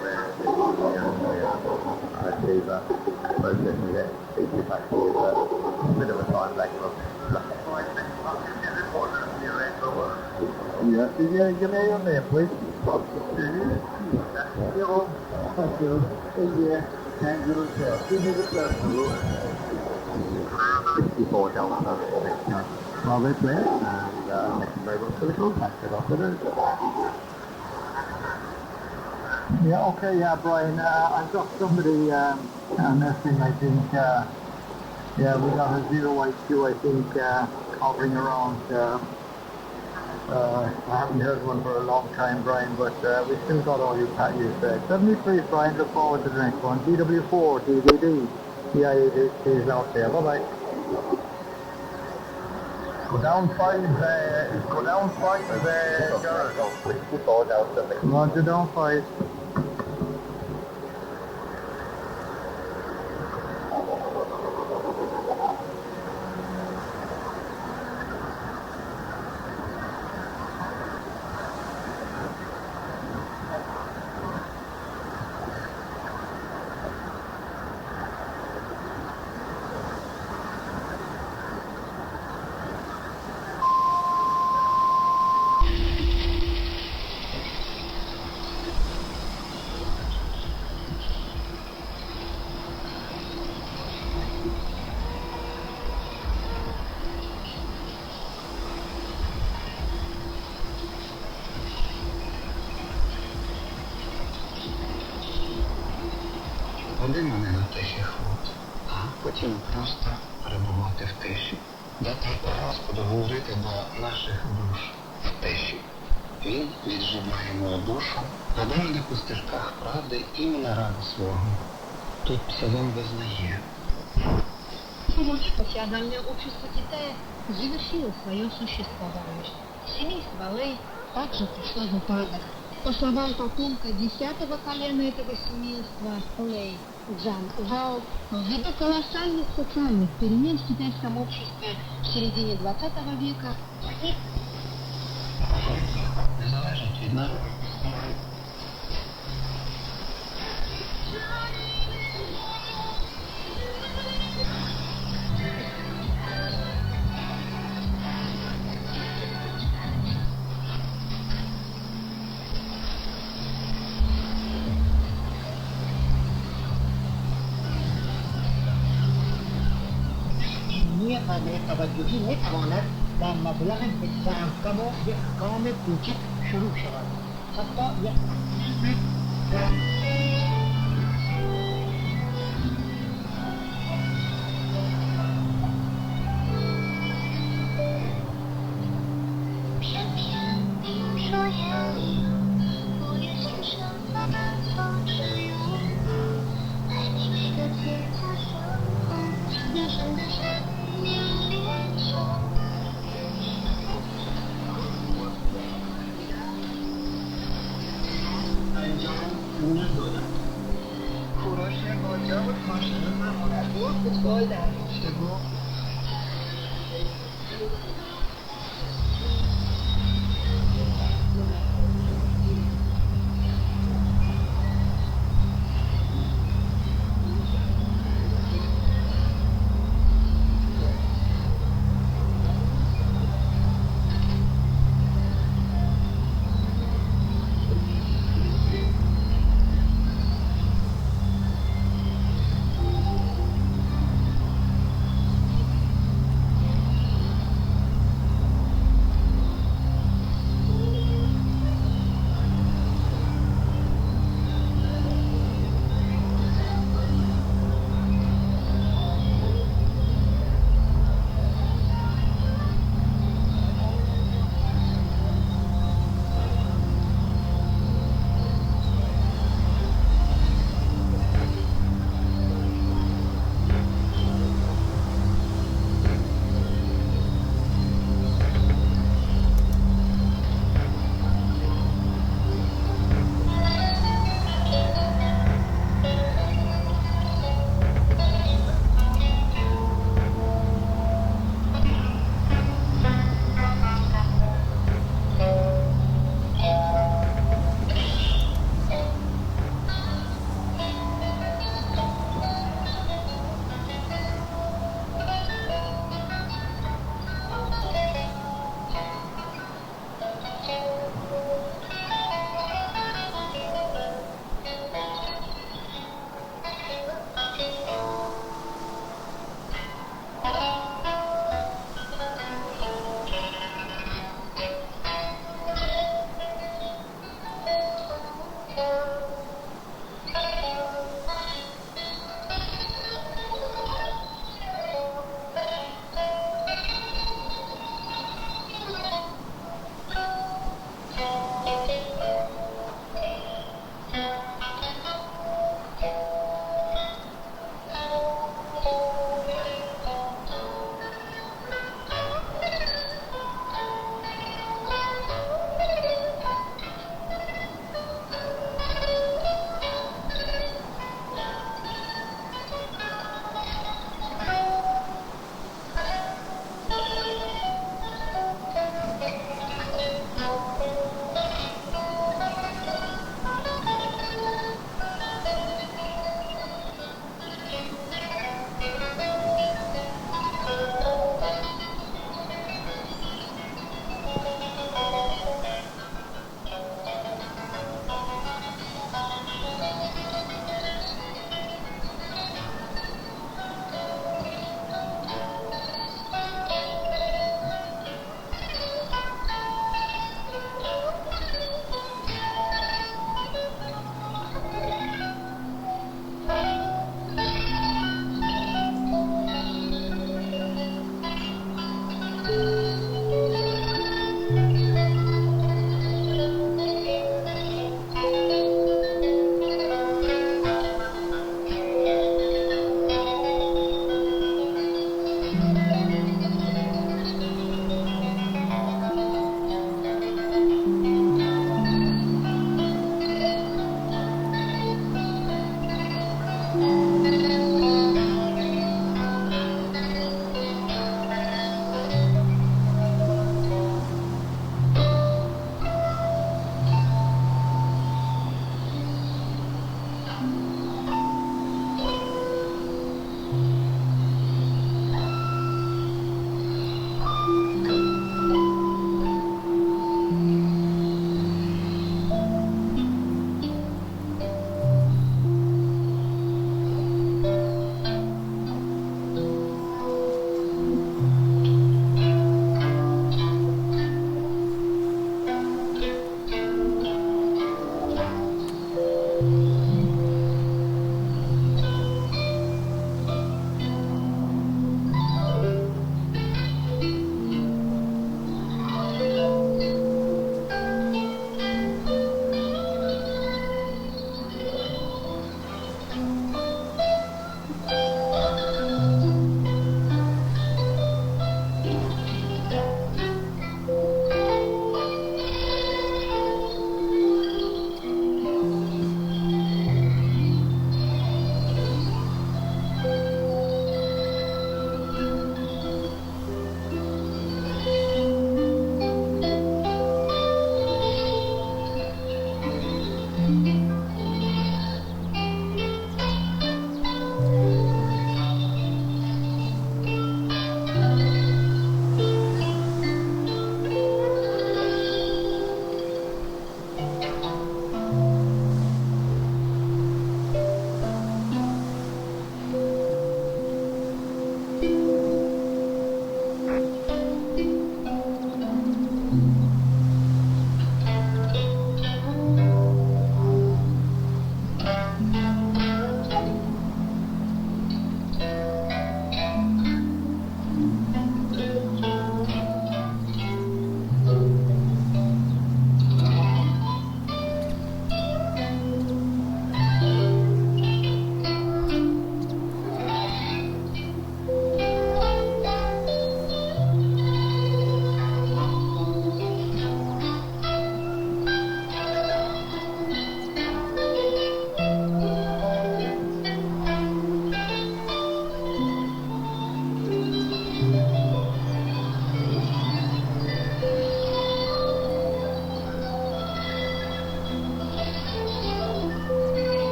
where the processing it, it's actually a bit of a time lag from. Yeah, can you give me your name, please? Jawohl, dankjewel. India, Tango Hotel. Give me the personal. 64 Delta. Well, that's it. And thank you very much for the contact. Good afternoon. Yeah, okay, yeah, Brian. I've got somebody messing, I think. Yeah, we got a 082, I think, hovering around. I haven't heard one for a long time, Brian, but we still got all you said. 73, Brian. Look forward to the next one. DW4, DVD. CI8 is out there. Bye-bye. Go down 5, girls. 64 Delta. Roger, down 5. Один мене на тихий ход, а потім просто перебувати в тиші. Дати Господу говорити до наших душ в тиші. Він віджимає мою душу, веде мене по стежках правди іменно ради свого. Тут псалом визнає. Феодальное общество Китая завершило свое существование. Семейство Лэй также пришло в упадок. По словам потомка 10-го колена этого семейства Лэй, Джан Вао, ввиду колоссальных социальных перемен в китайском обществе в середине 20 века Не залежить від нас. قابل توجهی میتواند در مبلغ بسیار کم و یک گام کوچک شروع شود. حتی یک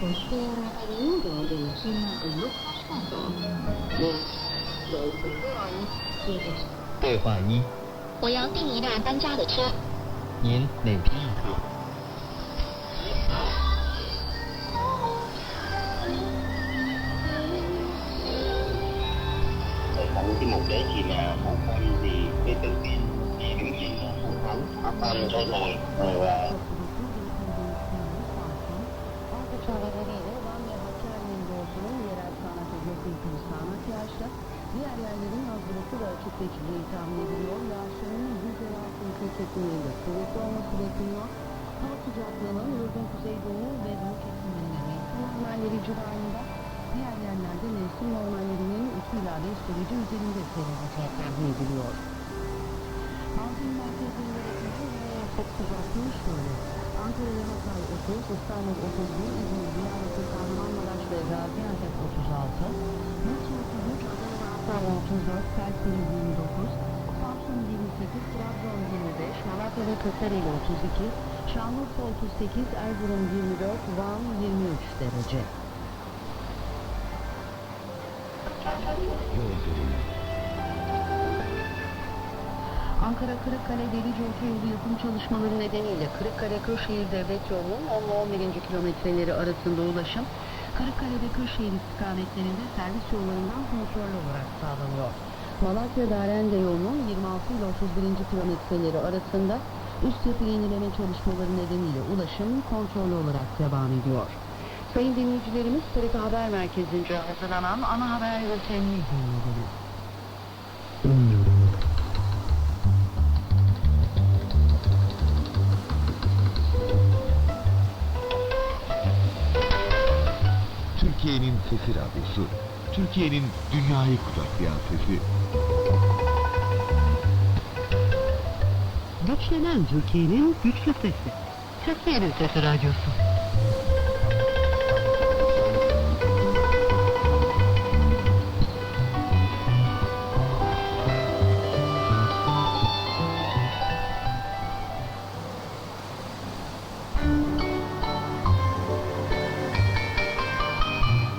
costera aiuto del Cina Lucca Stato.对话一，我要订一辆单家的车。您哪批一车？Tặng cái mục đích thì là một con thì cái tự nhiên đứng trên sân khấu có con có rồi và diğer yerlerin hazırlıklı ve açık geçeceği tahmin ediliyor. Yağışların %60 kesimlerinde kuvvetli olması bekleniyor. Hava sıcaklığının yorgun kuzeydoğu ve doğu kesimlerinde mevsim normalleri civarında, diğer yerlerde mevsim normallerinin 2 ila 5 derece üzerinde seyreleceği tahmin ediliyor. Bazı merkezlerinde ve çok sıcaklığı şöyle: Ankara'ya Hatay 30, İstanbul 31, İzmir, Diyarbakır, Kahramanmaraş ve Gaziantep 36, Bursa 33, Adana ve Antalya 34, Kayseri 29, Samsun 28, Trabzon 25, Malatya ve Kırklareli 32, Şanlıurfa 38, Erzurum 24, Van 23 derece. Ankara Kırıkkale Delice Otoyolu yapım çalışmaları nedeniyle Kırıkkale-Kırşehir Devlet Yolu'nun 10 ve 11. kilometreleri arasında ulaşım, Kırıkkale ve Kırşehir istikametlerinde servis yollarından kontrollü olarak sağlanıyor. Malatya-Darende yolunun 26 ile 31. kilometreleri arasında üst yapı yenileme çalışmaları nedeniyle ulaşım kontrollü olarak devam ediyor. Sayın dinleyicilerimiz, TRT Haber Merkezi'nce hazırlanan ana haber bültenini dinlediniz. Türkiye'nin sesi radyosu, Türkiye'nin dünyayı kucaklayan sesi. Güçlenen Türkiye'nin güçlü sesi. Türkiye'nin Sesi Radyosu.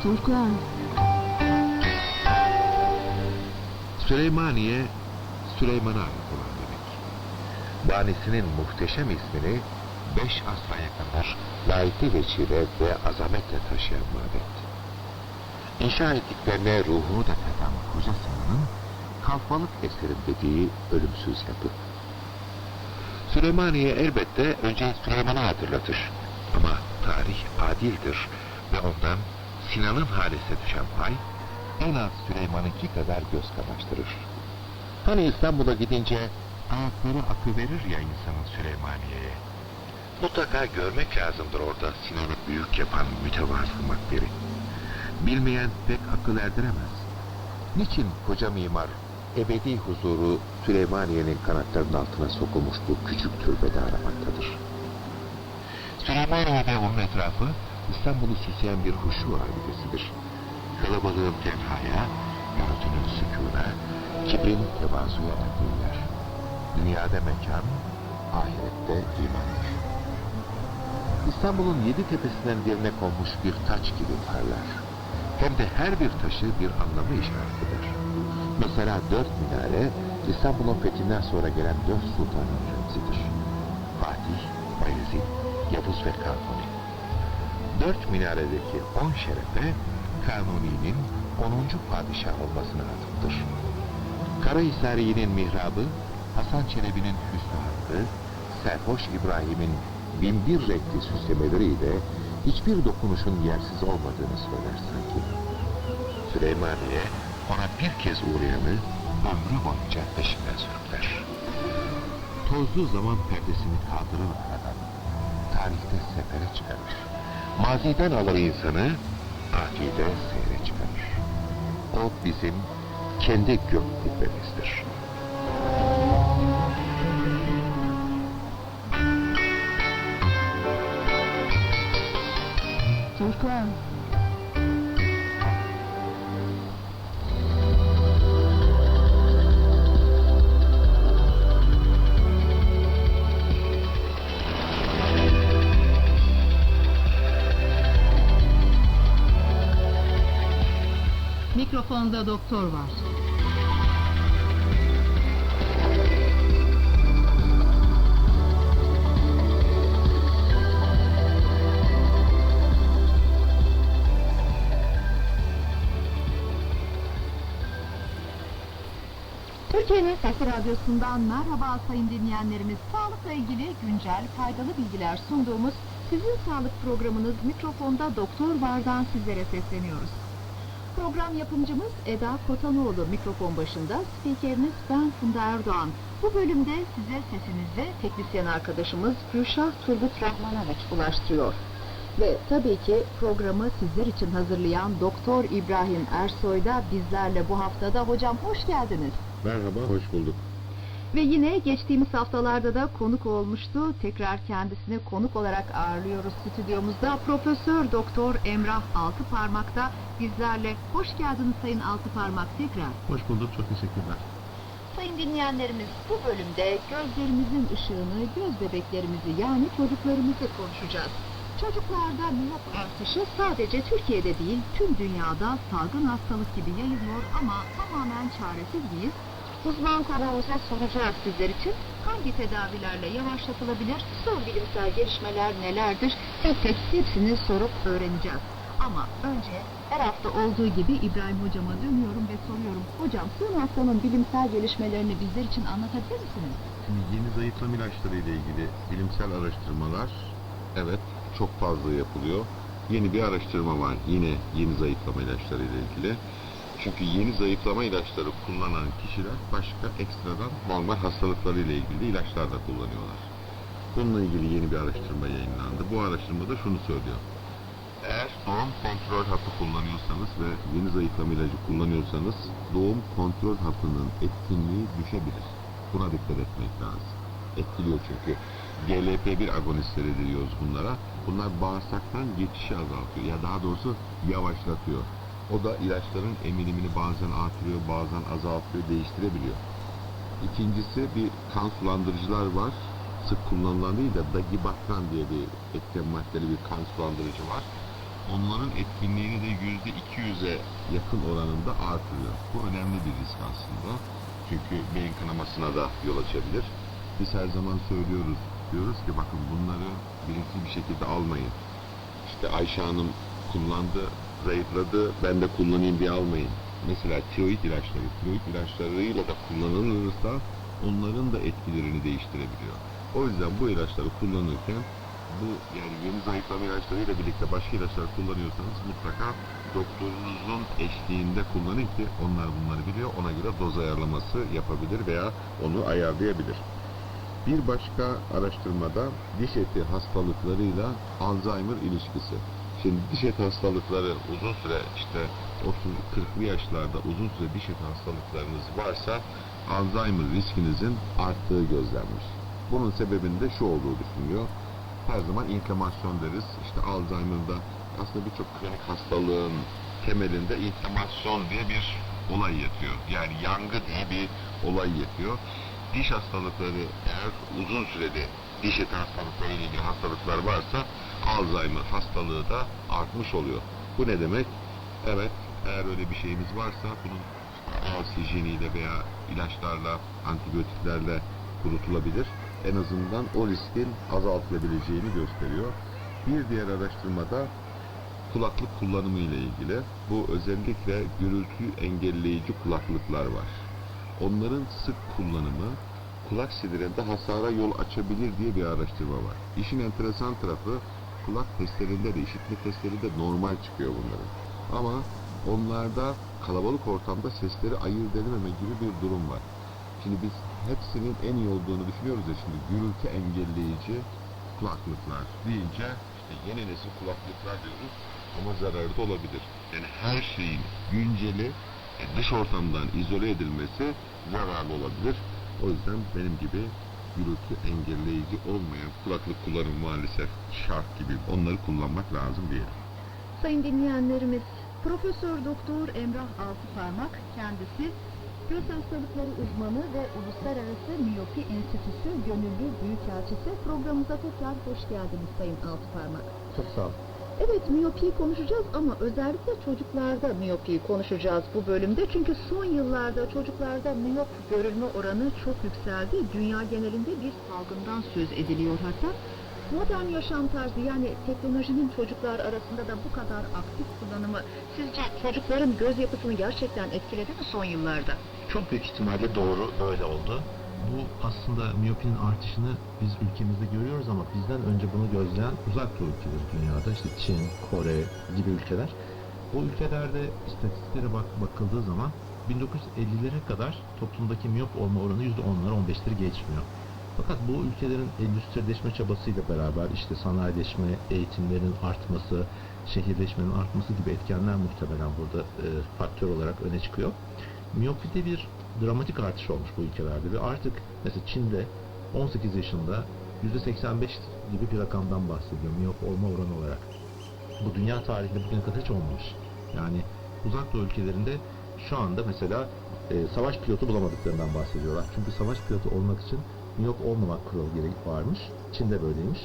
Çocuklar. Süleymaniye, Süleyman'a ait olan demek. Banisinin muhteşem ismini 5 asra yakındır layıklı veçile ve azametle taşıyan mabet. İnşa ettiklerine ruhunu da tatan koca Sinan'ın kalfalık eserim dediği ölümsüz yapı. Süleymaniye elbette önce Süleyman'ı hatırlatır. Ama tarih adildir ve ondan Sinan'ın hanesine düşen pay en az Süleyman'ınki kadar göz kamaştırır. Hani İstanbul'a gidince ayakları akıverir ya insanın Süleymaniye'ye. Mutlaka görmek lazımdır orada Sinan'ı büyük yapan mütevazı makberi. Bilmeyen pek akıl erdiremez. Niçin koca mimar ebedi huzuru Süleymaniye'nin kanatlarının altına sokulmuş bu küçük türbede aramaktadır? Süleymaniye ve onun etrafı İstanbul'u süsleyen bir huşu abidesidir. Kalabalığın tenhaya, gürültünün sükûna, kibrin tevazuya erdiği yer. Dünyada mekan, ahirette imandır. İstanbul'un 7 tepesinden birine konmuş bir taç gibi parlar. Hem de her bir taşı bir anlamı işaret eder. Mesela 4 minare, İstanbul'un fethinden sonra gelen 4 sultanın remzidir. Fatih, Bayezid, Yavuz ve Kanuni. 4 minaredeki 10 şerefe, Kanuni'nin 10. padişah olmasına atıftır. Karahisari'nin mihrabı, Hasan Çelebi'nin hüsnü hakkı, Serhoş İbrahim'in 1001 renkli süslemeleriyle hiçbir dokunuşun yersiz olmadığını söyler sanki. Süleymaniye, ona bir kez uğrayanı ömrü boyunca peşinden sürükler. Tozlu zaman perdesini kaldırır aradan, tarihte sefere çıkarır. Maziden alır insanı, akide seyre çıkarır. O bizim kendi gök kubbemizdir. Çocuklar. Mikrofonda doktor var. Türkiye'nin Sesi Radyosu'ndan merhaba sayın dinleyenlerimiz. Sağlıkla ilgili güncel, faydalı bilgiler sunduğumuz sizin sağlık programınız Mikrofonda Doktor Var'dan sizlere sesleniyoruz. Program yapımcımız Eda Kotanoğlu mikrofon başında, spikeriniz ben Funda Erdoğan. Bu bölümde size sesinizi teknisyen arkadaşımız Gülşah Turgut Rahmanoviç ulaştırıyor. Ve tabii ki programı sizler için hazırlayan Doktor İbrahim Ersoy da bizlerle bu haftada. Hocam hoş geldiniz. Merhaba, hoş bulduk. Ve yine geçtiğimiz haftalarda da konuk olmuştu. Tekrar kendisini konuk olarak ağırlıyoruz stüdyomuzda. Profesör Doktor Emrah Altıparmak'ta bizlerle. Hoş geldiniz Sayın Altıparmak tekrar. Hoş bulduk, çok teşekkürler. Sayın dinleyenlerimiz, bu bölümde gözlerimizin ışığını, göz bebeklerimizi yani çocuklarımızı konuşacağız. Çocuklarda miyop artışı sadece Türkiye'de değil, tüm dünyada salgın hastalık gibi yayılıyor ama tamamen çaresiz miyiz? Uzman konuğumuza soracağız sizler için. Hangi tedavilerle yavaşlatılabilir? Son bilimsel gelişmeler nelerdir? Tek tek hepsini sorup öğreneceğiz. Ama önce her hafta olduğu gibi İbrahim Hocama dönüyorum ve soruyorum. Hocam son haftanın bilimsel gelişmelerini bizler için anlatabilir misiniz? Şimdi yeni zayıflama ilaçları ile ilgili bilimsel araştırmalar evet çok fazla yapılıyor. Yeni bir araştırma var yine yeni zayıflama ilaçları ile ilgili. Çünkü yeni zayıflama ilaçları kullanan kişiler başka ekstradan normal hastalıkları ile ilgili ilaçlar da kullanıyorlar. Bununla ilgili yeni bir araştırma yayınlandı. Bu araştırmada şunu söylüyor. Eğer doğum kontrol hapı kullanıyorsanız ve yeni zayıflama ilacı kullanıyorsanız doğum kontrol hapının etkinliği düşebilir. Buna dikkat etmek lazım. Etkiliyor çünkü. GLP-1 agonistleri diyoruz bunlara. Bunlar bağırsaktan geçişi azaltıyor. Ya daha doğrusu yavaşlatıyor. O da ilaçların emilimini bazen artırıyor, bazen azaltıyor, değiştirebiliyor. İkincisi bir kan sulandırıcılar var. Sık kullanılan değil de dagibatran diye bir etken maddeli bir kan sulandırıcı var. Onların etkinliğini de %200'e yakın oranında artırıyor. Bu önemli bir risk aslında. Çünkü beyin kanamasına da yol açabilir. Biz her zaman söylüyoruz, diyoruz ki bakın bunları bilinçli bir şekilde almayın. İşte Ayşe Hanım kullandı, zayıfladı, ben de kullanayım diye almayın. Mesela tiroid ilaçlarıyla da kullanılırsa onların da etkilerini değiştirebiliyor. O yüzden bu ilaçları kullanırken bu yani yeni zayıflama ilaçlarıyla birlikte başka ilaçlar kullanıyorsanız mutlaka doktorunuzun eşliğinde kullanın ki onlar bunları biliyor, ona göre doz ayarlaması yapabilir veya onu ayarlayabilir. Bir başka araştırmada diş eti hastalıklarıyla Alzheimer ilişkisi. Şimdi diş eti hastalıkları uzun süre işte 30-40'lı yaşlarda uzun süre diş eti hastalıklarınız varsa Alzheimer riskinizin arttığı gözlenmiş. Bunun sebebinde şu olduğu düşünülüyor. Her zaman inflamasyon deriz. İşte Alzheimer'da aslında birçok kronik hastalığın temelinde inflamasyon diye bir olay yatıyor. Yani yangı diye bir olay yatıyor. Diş hastalıkları eğer uzun süreli diş eti hastalıkları ile ilgili hastalıklar varsa Alzheimer hastalığı da artmış oluyor. Bu ne demek? Evet, eğer öyle bir şeyimiz varsa bunun ağız hijyeniyle veya ilaçlarla, antibiyotiklerle kurutulabilir. En azından o riskin azaltılabileceğini gösteriyor. Bir diğer araştırmada kulaklık kullanımı ile ilgili. Bu özellikle gürültü engelleyici kulaklıklar var. Onların sık kullanımı kulak sinirinde hasara yol açabilir diye bir araştırma var. İşin enteresan tarafı kulak testlerinde de, işitme testlerinde normal çıkıyor bunların. Ama onlarda kalabalık ortamda sesleri ayırt edememe gibi bir durum var. Şimdi biz hepsinin en iyi olduğunu düşünüyoruz ya şimdi gürültü engelleyici kulaklıklar deyince işte yeni nesil kulaklıklar diyoruz ama zararı da olabilir. Yani her şeyin günceli dış ortamdan izole edilmesi zararlı olabilir. O yüzden benim gibi gürültü engelleyici olmayan kulaklık kullanımı maalesef şart gibi onları kullanmak lazım diyelim. Sayın dinleyenlerimiz, Profesör Doktor Emrah Altıparmak kendisi göz hastalıkları uzmanı ve Uluslararası Miyopi Enstitüsü Gönüllü Büyükelçisi. Programımıza tekrar hoş geldiniz Sayın Altıparmak. Çok sağ olun. Evet, miyopiyi konuşacağız ama özellikle çocuklarda miyopiyi konuşacağız bu bölümde. Çünkü son yıllarda çocuklarda miyop görülme oranı çok yükseldi. Dünya genelinde bir salgından söz ediliyor hatta. Modern yaşam tarzı, yani teknolojinin çocuklar arasında da bu kadar aktif kullanımı sizce çocukların göz yapısını gerçekten etkiledi mi son yıllarda? Çok büyük ihtimalle doğru, böyle oldu. Bu aslında miyopinin artışını biz ülkemizde görüyoruz ama bizden önce bunu gözleyen uzak doğu ülkeleri dünyada, işte Çin, Kore gibi ülkeler. Bu ülkelerde istatistiklere bakıldığı zaman 1950'lere kadar toplumdaki miyop olma oranı %10'lar 15'leri geçmiyor. Fakat bu ülkelerin endüstrileşme çabasıyla beraber işte sanayileşme, eğitimlerin artması, şehirleşmenin artması gibi etkenler muhtemelen burada faktör olarak öne çıkıyor. Miyopide bir dramatik artış olmuş bu ülkelerde ve artık mesela Çin'de 18 yaşında %85 gibi bir rakamdan bahsediyor miyop olma oranı olarak. Bu dünya tarihinde bugüne kadar hiç olmamış. Yani uzak doğu ülkelerinde şu anda mesela savaş pilotu bulamadıklarından bahsediyorlar. Çünkü savaş pilotu olmak için miyop olmamak kuralı gereği varmış. Çin'de böyleymiş.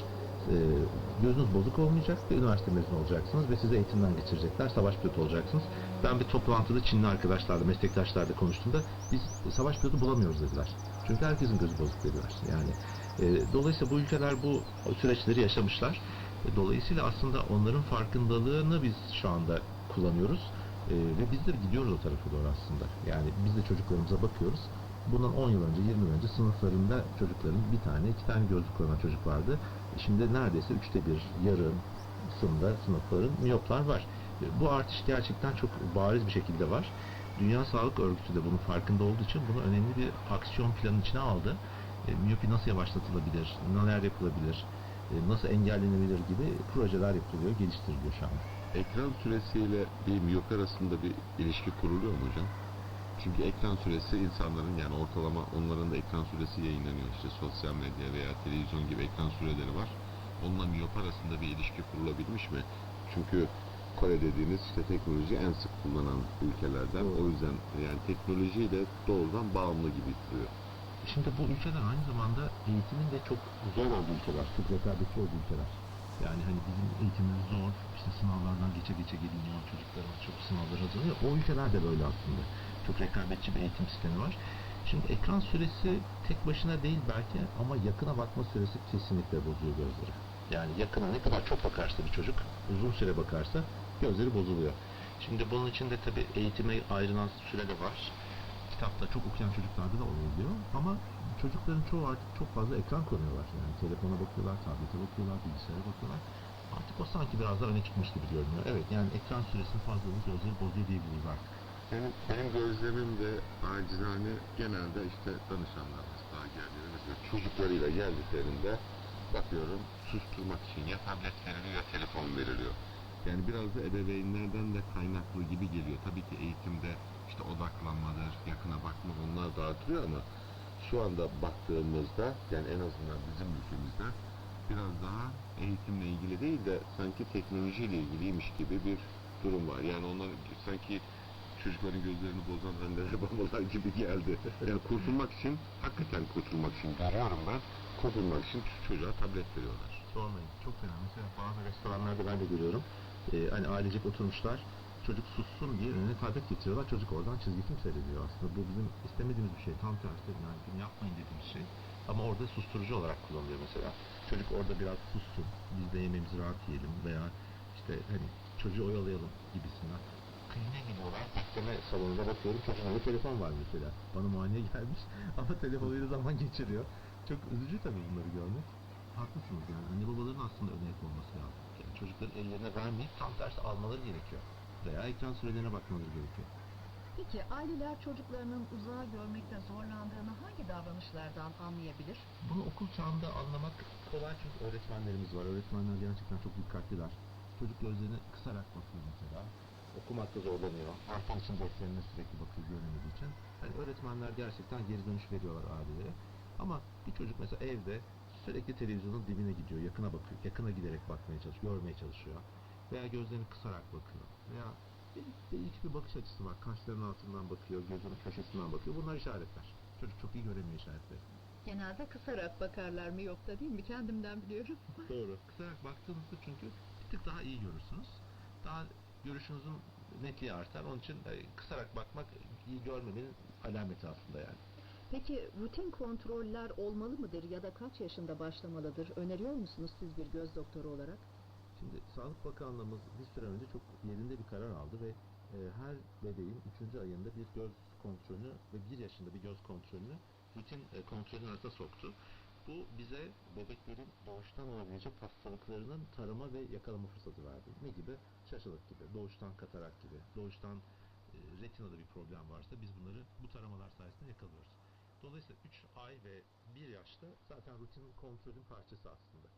Gözünüz bozuk olmayacak ve üniversite mezunu olacaksınız ve size eğitimden geçirecekler. Savaş pilotu olacaksınız. Ben bir toplantıda Çinli arkadaşlarla, meslektaşlarla konuştuğumda biz savaş pilotu bulamıyoruz dediler. Çünkü herkesin gözü bozuk dediler. Yani dolayısıyla bu ülkeler bu süreçleri yaşamışlar. Dolayısıyla aslında onların farkındalığını biz şu anda kullanıyoruz. Ve biz de gidiyoruz o tarafa doğru aslında. Yani biz de çocuklarımıza bakıyoruz. Bundan 10 yıl önce, 20 yıl önce sınıflarında çocukların bir tane, iki tane gözlük kullanan çocuk vardı. Şimdi neredeyse 1/3, yarısında sınıfların miyoplar var. Bu artış gerçekten çok bariz bir şekilde var. Dünya Sağlık Örgütü de bunun farkında olduğu için bunu önemli bir aksiyon planı içine aldı. Miyopi nasıl yavaşlatılabilir, neler yapılabilir, nasıl engellenebilir gibi projeler yapılıyor, geliştiriliyor şu an. Ekran süresiyle bir miyop arasında bir ilişki kuruluyor mu hocam? Çünkü ekran süresi insanların, yani ortalama onların da ekran süresi yayınlanıyor. İşte sosyal medya veya televizyon gibi ekran süreleri var. Onunla miyop arasında bir ilişki kurulabilmiş mi? Çünkü Kore dediğiniz işte teknoloji en sık kullanan ülkelerden. O yüzden yani teknolojiyle doğrudan bağımlı gibi duruyor. Şimdi bu ülkeler aynı zamanda eğitimin de çok zor olduğu ülkeler, çok rekabetçi olduğu ülkeler. Yani hani bizim eğitimimiz zor, işte sınavlardan geçe geliniyor, çocuklarımız çok sınavlar hazırlanıyor. O ülkeler de böyle aslında. Çok rekabetçi bir eğitim sistemi var. Şimdi ekran süresi tek başına değil belki ama yakına bakma süresi kesinlikle bozuyor gözleri. Yani yakına ne kadar çok bakarsa bir çocuk, uzun süre bakarsa gözleri bozuluyor. Şimdi bunun için de tabii eğitime ayrılan süre de var. Kitapta çok okuyan çocuklarda da oluyor ama çocukların çoğu artık çok fazla ekran konuyorlar. Yani telefona bakıyorlar, tablete bakıyorlar, bilgisayara bakıyorlar. Artık o sanki biraz daha öne çıkmış gibi görünüyor. Evet, yani ekran süresinin fazlalığı gözleri bozuyor diyebiliriz artık. Benim gözlemim de acizane genelde işte danışanlar, hasta geldiğinde mesela çocuklarıyla geldiklerinde bakıyorum susturmak için ya tablet veriliyor ya telefon veriliyor. Yani biraz da ebeveynlerden de kaynaklı gibi geliyor. Tabii ki eğitimde işte odaklanmadır, yakına bakma, onlar dağıtılıyor ama şu anda baktığımızda yani en azından bizim ülkemizde biraz daha eğitimle ilgili değil de sanki teknolojiyle ilgiliymiş gibi bir durum var. Yani onlar sanki çocukların gözlerini bozan anneler babalar gibi geldi. Yani kurtulmak için, hakikaten kurtulmak için görüyorum ben. Kurtulmak için çocuğa tablet veriyorlar. Sormayın. Çok fena. Mesela bazı restoranlarda ben de görüyorum. Hani ailecek oturmuşlar. Çocuk sussun diye önüne tablet getiriyorlar. Çocuk oradan çizgi film seyrediyor aslında. Bu bizim istemediğimiz bir şey. Tam tersi, yani bunu yapmayın dediğimiz şey. Ama orada susturucu olarak kullanılıyor mesela. Çocuk orada biraz sussun. Biz de yemeğimizi rahat yiyelim veya işte hani çocuğu oyalayalım gibisinden. Kliniğe gidiyorlar. Bekleme salonuna bakıyorum. Çocuğun bir telefon var mesela. Bana muayeneye gelmiş ama telefonuyla zaman geçiriyor. Çok üzücü tabii bunları görmek. Haklısınız yani. Anne babaların aslında örnek olması lazım. Yani çocukların ellerine vermeyip tam tersi almaları gerekiyor. Veya ekran sürelerine bakmaları gerekiyor. Peki aileler çocuklarının uzağa görmekte zorlandığını hangi davranışlardan anlayabilir? Bunu okul çağında anlamak kolay çünkü öğretmenlerimiz var. Öğretmenler gerçekten çok dikkatliler. Çocuk gözlerini kısarak bakıyor mesela. Okumakta zorlanıyor. Harfin için defterine sürekli bakıyor göremediği için. Yani öğretmenler gerçekten geri dönüş veriyorlar ailelere. Ama bir çocuk mesela evde sürekli televizyonun dibine gidiyor, yakına bakıyor, yakına giderek bakmaya çalışıyor, görmeye çalışıyor. Veya gözlerini kısarak bakıyor. Veya değişik bir bakış açısı var. Kaşlarının altından bakıyor, gözünün köşesinden bakıyor. Bunlar işaretler. Çocuk çok iyi göremiyor işaretleri. Genelde kısarak bakarlar miyopta, değil mi? Kendimden biliyorum. Doğru. Kısarak baktığınızda çünkü tık daha iyi görürsünüz. Daha görüşünüzün netliği artar. Onun için kısarak bakmak iyi görmemenin alameti aslında yani. Peki rutin kontroller olmalı mıdır ya da kaç yaşında başlamalıdır? Öneriyor musunuz siz bir göz doktoru olarak? Şimdi Sağlık Bakanlığımız bir süre önce çok yerinde bir karar aldı ve her bebeğin 3. ayında bir göz kontrolünü ve 1 yaşında bir göz kontrolünü rutin kontrolün arasına soktu. Bu bize bebeklerin doğuştan olabilecek hastalıklarının tarama ve yakalama fırsatı verdi. Ne gibi? Şaşılık gibi, doğuştan katarak gibi, doğuştan retinada bir problem varsa biz bunları bu taramalar sayesinde yakalıyoruz. Dolayısıyla 3 ay ve 1 yaşta zaten rutin kontrolün parçası aslında.